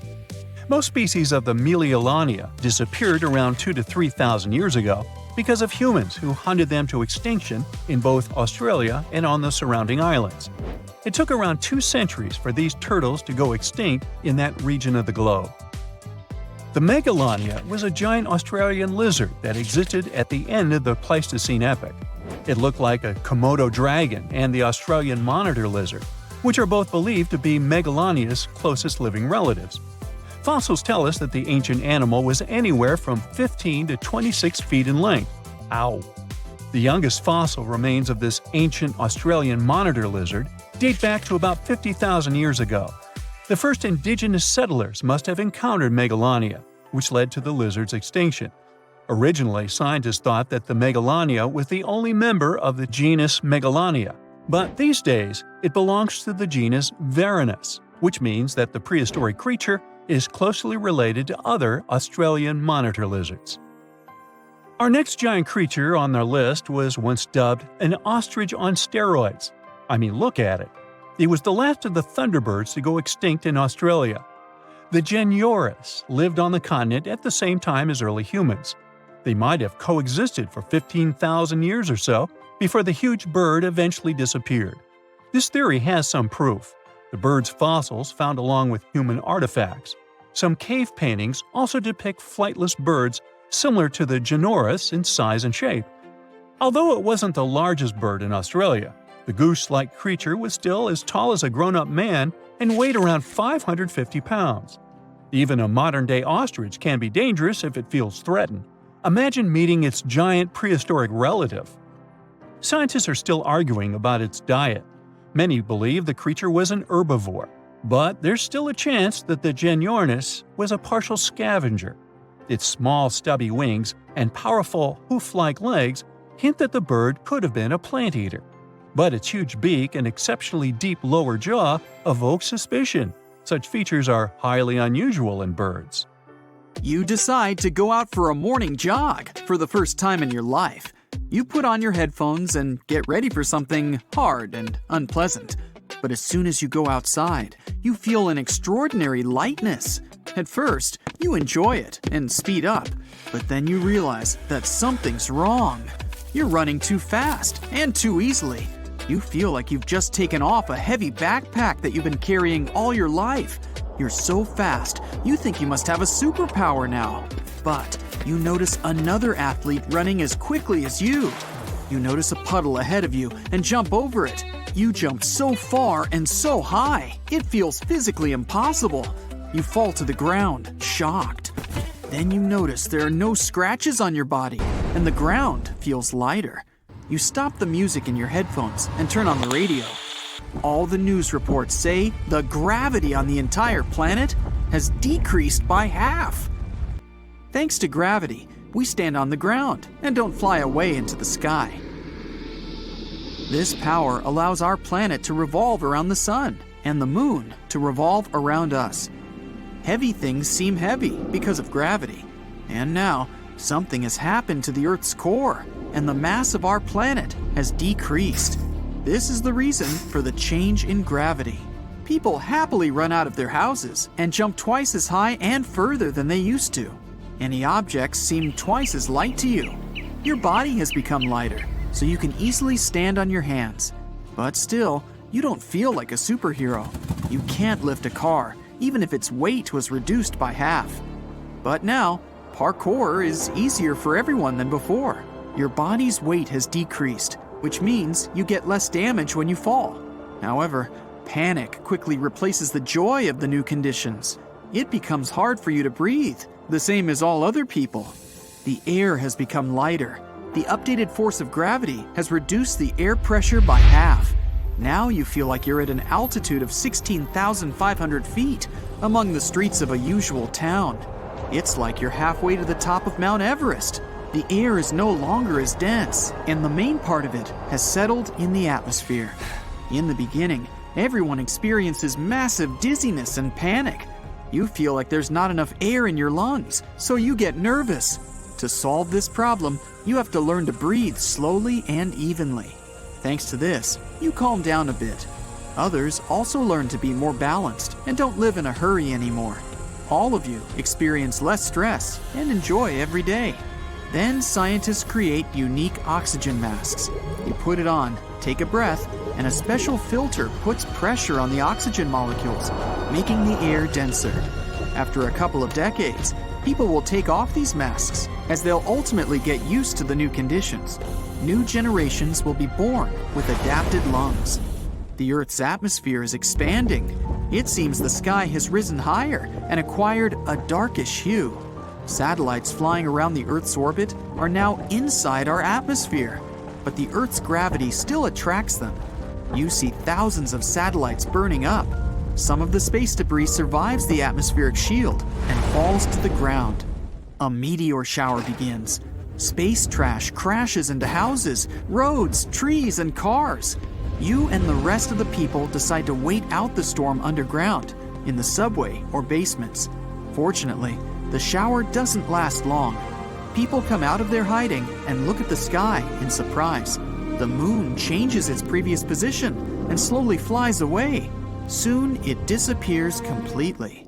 Most species of the Megatherium disappeared around 2,000 to 3,000 years ago because of humans who hunted them to extinction in both Australia and on the surrounding islands. It took around 2 centuries for these turtles to go extinct in that region of the globe. The Megatherium was a giant Australian lizard that existed at the end of the Pleistocene epoch. It looked like a Komodo dragon and the Australian monitor lizard, which are both believed to be Megalonia's closest living relatives. Fossils tell us that the ancient animal was anywhere from 15 to 26 feet in length. Ow! The youngest fossil remains of this ancient Australian monitor lizard date back to about 50,000 years ago. The first indigenous settlers must have encountered Megatherium, which led to the lizard's extinction. Originally, scientists thought that the Megatherium was the only member of the genus Megatherium, but these days it belongs to the genus Varanus, which means that the prehistoric creature is closely related to other Australian monitor lizards. Our next giant creature on the list was once dubbed an ostrich on steroids. I mean, look at it. It was the last of the thunderbirds to go extinct in Australia. The Genurus lived on the continent at the same time as early humans. They might have coexisted for 15,000 years or so before the huge bird eventually disappeared. This theory has some proof. The bird's fossils found along with human artifacts. Some cave paintings also depict flightless birds similar to the Genurus in size and shape. Although it wasn't the largest bird in Australia, The goose-like creature was still as tall as a grown-up man and weighed around 550 pounds. Even a modern-day ostrich can be dangerous if it feels threatened. Imagine meeting its giant prehistoric relative. Scientists are still arguing about its diet. Many believe the creature was an herbivore, but there's still a chance that the Genyornis was a partial scavenger. Its small, stubby wings and powerful hoof-like legs hint that the bird could have been a plant eater. But its huge beak and exceptionally deep lower jaw evoke suspicion. Such features are highly unusual in birds. You decide to go out for a morning jog for the first time in your life. You put on your headphones and get ready for something hard and unpleasant. But as soon as you go outside, you feel an extraordinary lightness. At first, you enjoy it and speed up, but then you realize that something's wrong. You're running too fast and too easily. You feel like you've just taken off a heavy backpack that you've been carrying all your life. You're so fast, you think you must have a superpower now. But you notice another athlete running as quickly as you. You notice a puddle ahead of you and jump over it. You jump so far and so high, it feels physically impossible. You fall to the ground, shocked. Then you notice there are no scratches on your body, and the ground feels lighter. You stop the music in your headphones and turn on the radio. All the news reports say the gravity on the entire planet has decreased by half. Thanks to gravity, we stand on the ground and don't fly away into the sky. This power allows our planet to revolve around the sun and the moon to revolve around us. Heavy things seem heavy because of gravity. And now, something has happened to the Earth's core, and the mass of our planet has decreased. This is the reason for the change in gravity. People happily run out of their houses and jump twice as high and further than they used to. Any objects seem twice as light to you. Your body has become lighter, so you can easily stand on your hands. But still, you don't feel like a superhero. You can't lift a car, even if its weight was reduced by half. But now, parkour is easier for everyone than before. Your body's weight has decreased, which means you get less damage when you fall. However, panic quickly replaces the joy of the new conditions. It becomes hard for you to breathe, the same as all other people. The air has become lighter. The updated force of gravity has reduced the air pressure by half. Now you feel like you're at an altitude of 16,500 feet among the streets of a usual town. It's like you're halfway to the top of Mount Everest. The air is no longer as dense, and the main part of it has settled in the atmosphere. In the beginning, everyone experiences massive dizziness and panic. You feel like there's not enough air in your lungs, so you get nervous. To solve this problem, you have to learn to breathe slowly and evenly. Thanks to this, you calm down a bit. Others also learn to be more balanced and don't live in a hurry anymore. All of you experience less stress and enjoy every day. Then scientists create unique oxygen masks. You put it on, take a breath, and a special filter puts pressure on the oxygen molecules, making the air denser. After a couple of decades, people will take off these masks, as they'll ultimately get used to the new conditions. New generations will be born with adapted lungs. The Earth's atmosphere is expanding. It seems the sky has risen higher and acquired a darkish hue. Satellites flying around the Earth's orbit are now inside our atmosphere, but the Earth's gravity still attracts them. You see thousands of satellites burning up. Some of the space debris survives the atmospheric shield and falls to the ground. A meteor shower begins. Space trash crashes into houses, roads, trees, and cars. You and the rest of the people decide to wait out the storm underground, in the subway or basements. Fortunately, the shower doesn't last long. People come out of their hiding and look at the sky in surprise. The moon changes its previous position and slowly flies away. Soon it disappears completely.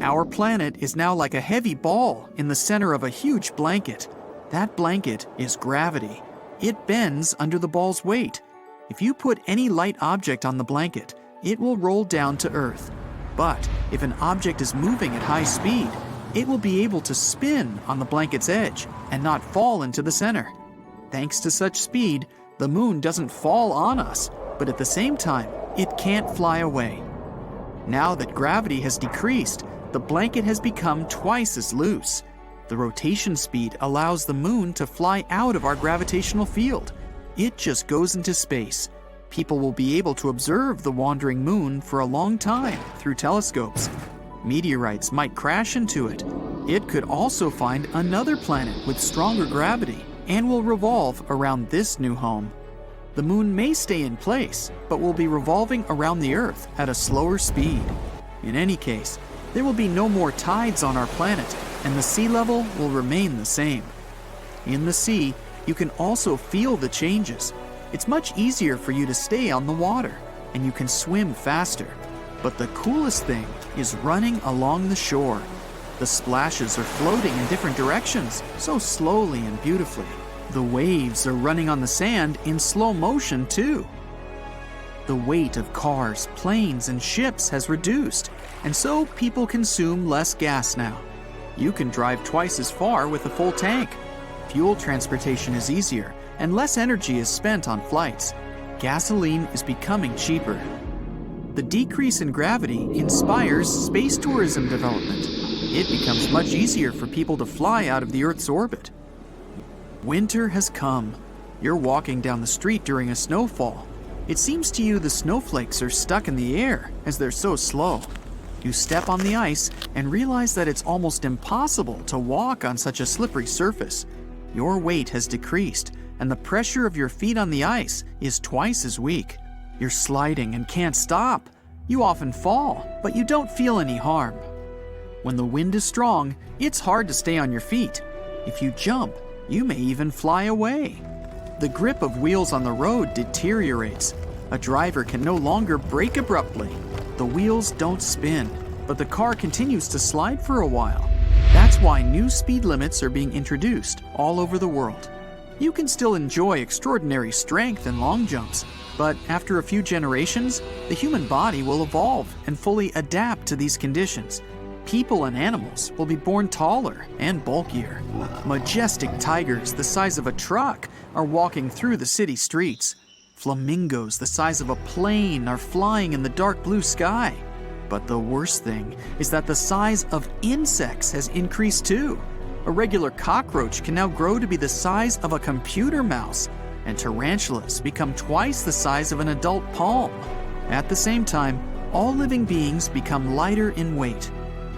Our planet is now like a heavy ball in the center of a huge blanket. That blanket is gravity. It bends under the ball's weight. If you put any light object on the blanket, it will roll down to Earth. But if an object is moving at high speed, it will be able to spin on the blanket's edge and not fall into the center. Thanks to such speed, the moon doesn't fall on us. but at the same time, it can't fly away. Now that gravity has decreased, the blanket has become twice as loose. The rotation speed allows the moon to fly out of our gravitational field. It just goes into space. People will be able to observe the wandering moon for a long time through telescopes. Meteorites might crash into it. It could also find another planet with stronger gravity and will revolve around this new home. The moon may stay in place, but will be revolving around the Earth at a slower speed. In any case, there will be no more tides on our planet, and the sea level will remain the same. In the sea, you can also feel the changes. It's much easier for you to stay on the water, and you can swim faster. But the coolest thing is running along the shore. The splashes are floating in different directions, so slowly and beautifully. The waves are running on the sand in slow motion too. The weight of cars, planes, and ships has reduced, and so people consume less gas now. You can drive twice as far with a full tank. Fuel transportation is easier, and less energy is spent on flights. Gasoline is becoming cheaper. The decrease in gravity inspires space tourism development. It becomes much easier for people to fly out of the Earth's orbit. Winter has come. You're walking down the street during a snowfall. It seems to you the snowflakes are stuck in the air as they're so slow. You step on the ice and realize that it's almost impossible to walk on such a slippery surface. Your weight has decreased, and the pressure of your feet on the ice is twice as weak. You're sliding and can't stop. You often fall, but you don't feel any harm. When the wind is strong, it's hard to stay on your feet. If you jump, you may even fly away. The grip of wheels on the road deteriorates. A driver can no longer brake abruptly. The wheels don't spin, but the car continues to slide for a while. That's why new speed limits are being introduced all over the world. You can still enjoy extraordinary strength and long jumps, but after a few generations, the human body will evolve and fully adapt to these conditions. People and animals will be born taller and bulkier. Majestic tigers the size of a truck are walking through the city streets. Flamingos the size of a plane are flying in the dark blue sky. But the worst thing is that the size of insects has increased too. A regular cockroach can now grow to be the size of a computer mouse, and tarantulas become twice the size of an adult palm. At the same time, all living beings become lighter in weight.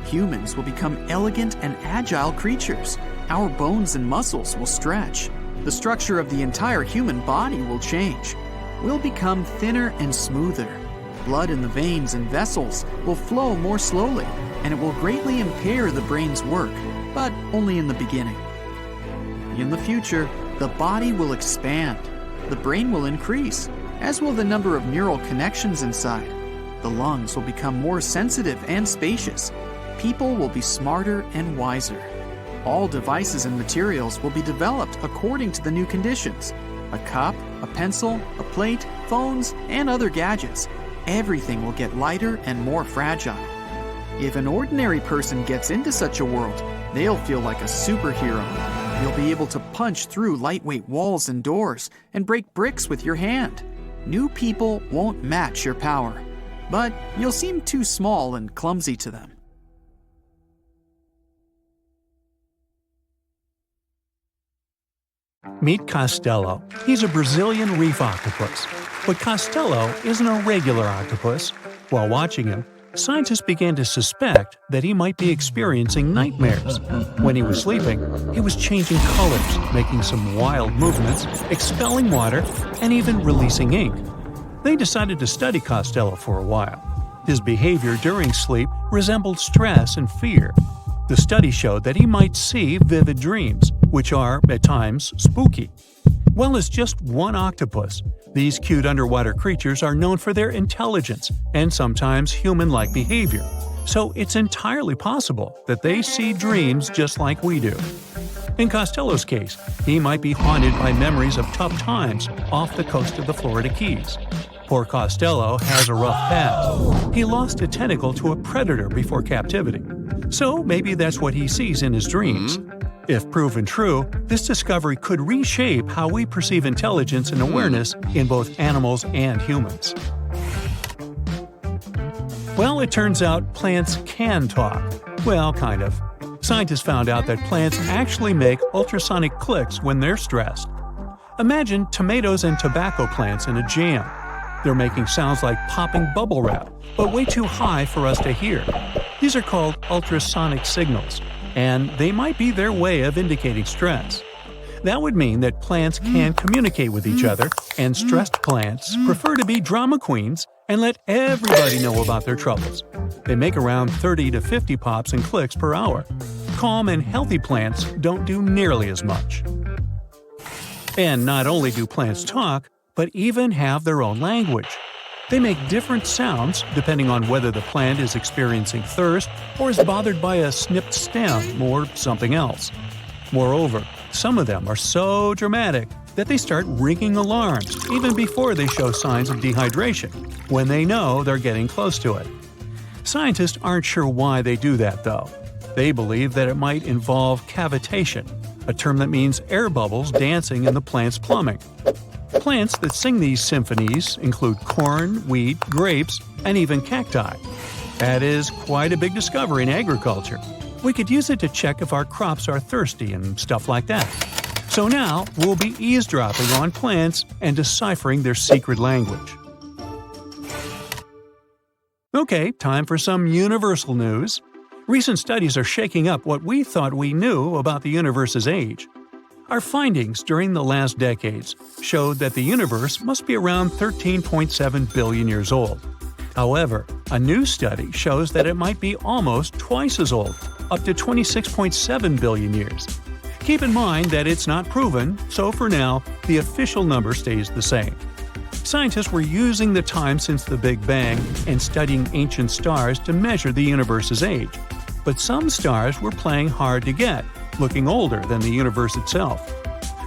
Humans will become elegant and agile creatures. Our bones and muscles will stretch. The structure of the entire human body will change. We'll become thinner and smoother. Blood in the veins and vessels will flow more slowly, and it will greatly impair the brain's work, but only in the beginning. In the future, the body will expand. The brain will increase, as will the number of neural connections inside. The lungs will become more sensitive and spacious. People will be smarter and wiser. All devices and materials will be developed according to the new conditions. A cup, a pencil, a plate, phones, and other gadgets. Everything will get lighter and more fragile. If an ordinary person gets into such a world, they'll feel like a superhero. You'll be able to punch through lightweight walls and doors and break bricks with your hand. New people won't match your power, but you'll seem too small and clumsy to them. Meet Costello. He's a Brazilian reef octopus. But Costello isn't a regular octopus. While watching him, scientists began to suspect that he might be experiencing nightmares. When he was sleeping, he was changing colors, making some wild movements, expelling water, and even releasing ink. They decided to study Costello for a while. His behavior during sleep resembled stress and fear. The study showed that he might see vivid dreams, which are, at times, spooky. Well, as just one octopus, these cute underwater creatures are known for their intelligence and sometimes human-like behavior, so it's entirely possible that they see dreams just like we do. In Costello's case, he might be haunted by memories of tough times off the coast of the Florida Keys. Poor Costello has a rough past. He lost a tentacle to a predator before captivity, so maybe that's what he sees in his dreams. If proven true, this discovery could reshape how we perceive intelligence and awareness in both animals and humans. Well, it turns out plants can talk. Well, kind of. Scientists found out that plants actually make ultrasonic clicks when they're stressed. Imagine tomatoes and tobacco plants in a jam. They're making sounds like popping bubble wrap, but way too high for us to hear. These are called ultrasonic signals, and they might be their way of indicating stress. That would mean that plants can communicate with each other, and stressed plants prefer to be drama queens and let everybody know about their troubles. They make around 30 to 50 pops and clicks per hour. Calm and healthy plants don't do nearly as much. And not only do plants talk, but even have their own language. They make different sounds depending on whether the plant is experiencing thirst or is bothered by a snipped stem or something else. Moreover, some of them are so dramatic that they start ringing alarms even before they show signs of dehydration, when they know they're getting close to it. Scientists aren't sure why they do that, though. They believe that it might involve cavitation, a term that means air bubbles dancing in the plant's plumbing. Plants that sing these symphonies include corn, wheat, grapes, and even cacti. That is quite a big discovery in agriculture. We could use it to check if our crops are thirsty and stuff like that. So now we'll be eavesdropping on plants and deciphering their secret language. Okay, time for some universal news. Recent studies are shaking up what we thought we knew about the universe's age. Our findings during the last decades showed that the universe must be around 13.7 billion years old. However, a new study shows that it might be almost twice as old, up to 26.7 billion years. Keep in mind that it's not proven, so for now, the official number stays the same. Scientists were using the time since the Big Bang and studying ancient stars to measure the universe's age. But some stars were playing hard to get, looking older than the universe itself.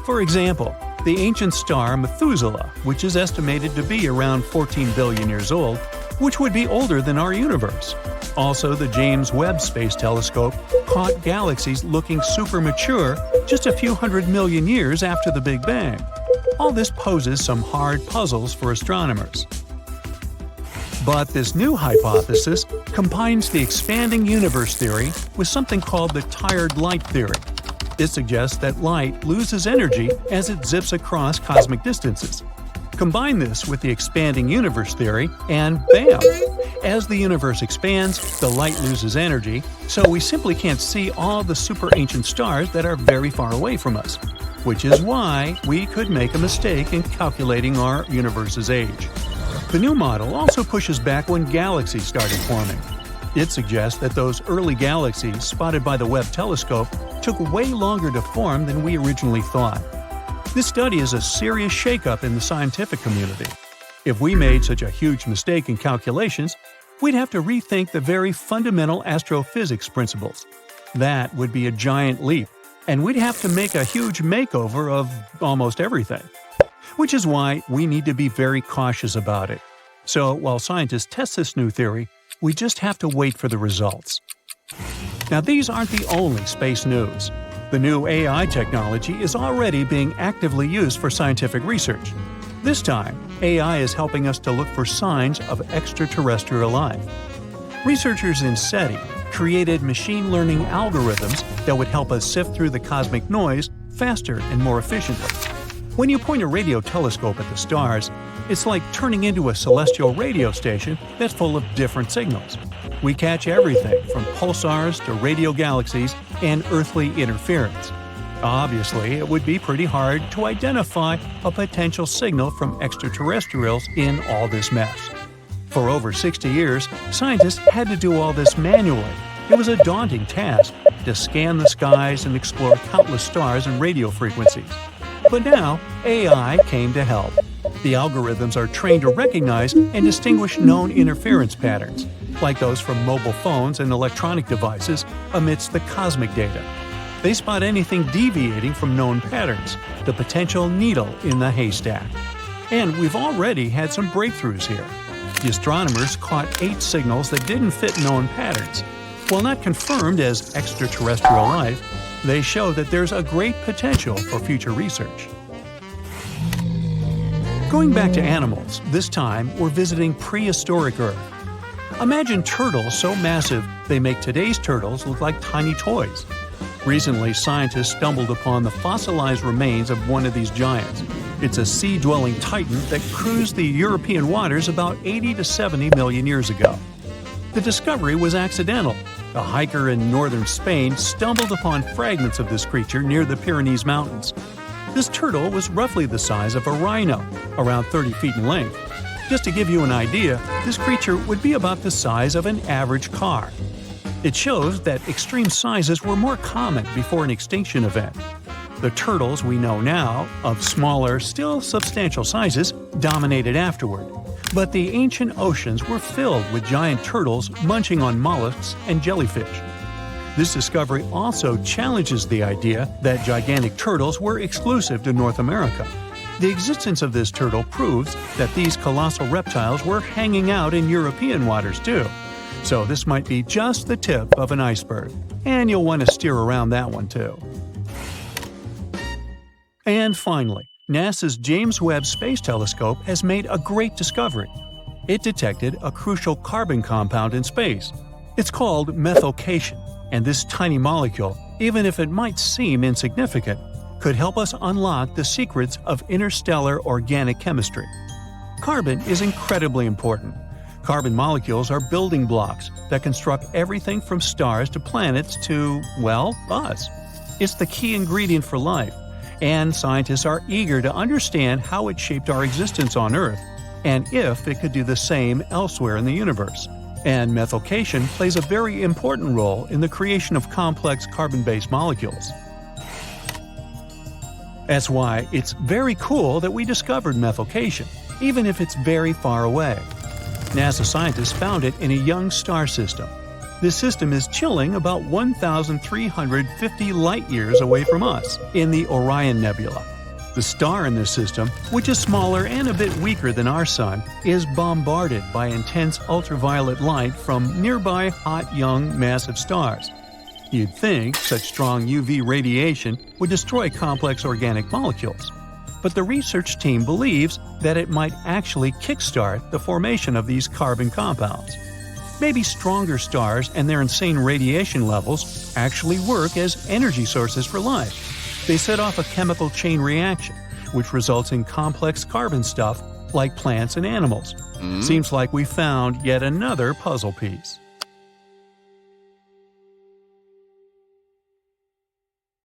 For example, the ancient star Methuselah, which is estimated to be around 14 billion years old, which would be older than our universe. Also, the James Webb Space Telescope caught galaxies looking super mature just a few hundred million years after the Big Bang. All this poses some hard puzzles for astronomers. But this new hypothesis combines the expanding universe theory with something called the tired light theory. It suggests that light loses energy as it zips across cosmic distances. Combine this with the expanding universe theory, and bam! As the universe expands, the light loses energy, so we simply can't see all the super ancient stars that are very far away from us, which is why we could make a mistake in calculating our universe's age. The new model also pushes back when galaxies started forming. It suggests that those early galaxies spotted by the Webb telescope took way longer to form than we originally thought. This study is a serious shakeup in the scientific community. If we made such a huge mistake in calculations, we'd have to rethink the very fundamental astrophysics principles. That would be a giant leap, and we'd have to make a huge makeover of almost everything. Which is why we need to be very cautious about it. So while scientists test this new theory, we just have to wait for the results. Now, these aren't the only space news. The new AI technology is already being actively used for scientific research. This time, AI is helping us to look for signs of extraterrestrial life. Researchers in SETI created machine learning algorithms that would help us sift through the cosmic noise faster and more efficiently. When you point a radio telescope at the stars, it's like turning into a celestial radio station that's full of different signals. We catch everything from pulsars to radio galaxies and earthly interference. Obviously, it would be pretty hard to identify a potential signal from extraterrestrials in all this mess. For over 60 years, scientists had to do all this manually. It was a daunting task to scan the skies and explore countless stars and radio frequencies. But now, AI came to help. The algorithms are trained to recognize and distinguish known interference patterns, like those from mobile phones and electronic devices amidst the cosmic data. They spot anything deviating from known patterns, the potential needle in the haystack. And we've already had some breakthroughs here. The astronomers caught 8 signals that didn't fit known patterns. While not confirmed as extraterrestrial life, They show that there's a great potential for future research. Going back to animals, this time we're visiting prehistoric Earth. Imagine turtles so massive they make today's turtles look like tiny toys. Recently, scientists stumbled upon the fossilized remains of one of these giants. It's a sea-dwelling titan that cruised the European waters about 80 to 70 million years ago. The discovery was accidental. A hiker in northern Spain stumbled upon fragments of this creature near the Pyrenees Mountains. This turtle was roughly the size of a rhino, around 30 feet in length. Just to give you an idea, this creature would be about the size of an average car. It shows that extreme sizes were more common before an extinction event. The turtles we know now, of smaller, still substantial sizes, dominated afterward. But the ancient oceans were filled with giant turtles munching on mollusks and jellyfish. This discovery also challenges the idea that gigantic turtles were exclusive to North America. The existence of this turtle proves that these colossal reptiles were hanging out in European waters too. So this might be just the tip of an iceberg, and you'll want to steer around that one too. And finally, NASA's James Webb Space Telescope has made a great discovery. It detected a crucial carbon compound in space. It's called methycation, and this tiny molecule, even if it might seem insignificant, could help us unlock the secrets of interstellar organic chemistry. Carbon is incredibly important. Carbon molecules are building blocks that construct everything from stars to planets to, well, us. It's the key ingredient for life, and scientists are eager to understand how it shaped our existence on Earth, and if it could do the same elsewhere in the universe. And methycation plays a very important role in the creation of complex carbon-based molecules. That's why it's very cool that we discovered methycation, even if it's very far away. NASA scientists found it in a young star system. This system is chilling about 1,350 light-years away from us, in the Orion Nebula. The star in this system, which is smaller and a bit weaker than our Sun, is bombarded by intense ultraviolet light from nearby hot, young, massive stars. You'd think such strong UV radiation would destroy complex organic molecules. But the research team believes that it might actually kickstart the formation of these carbon compounds. Maybe stronger stars and their insane radiation levels actually work as energy sources for life. They set off a chemical chain reaction, which results in complex carbon stuff like plants and animals. Seems like we found yet another puzzle piece.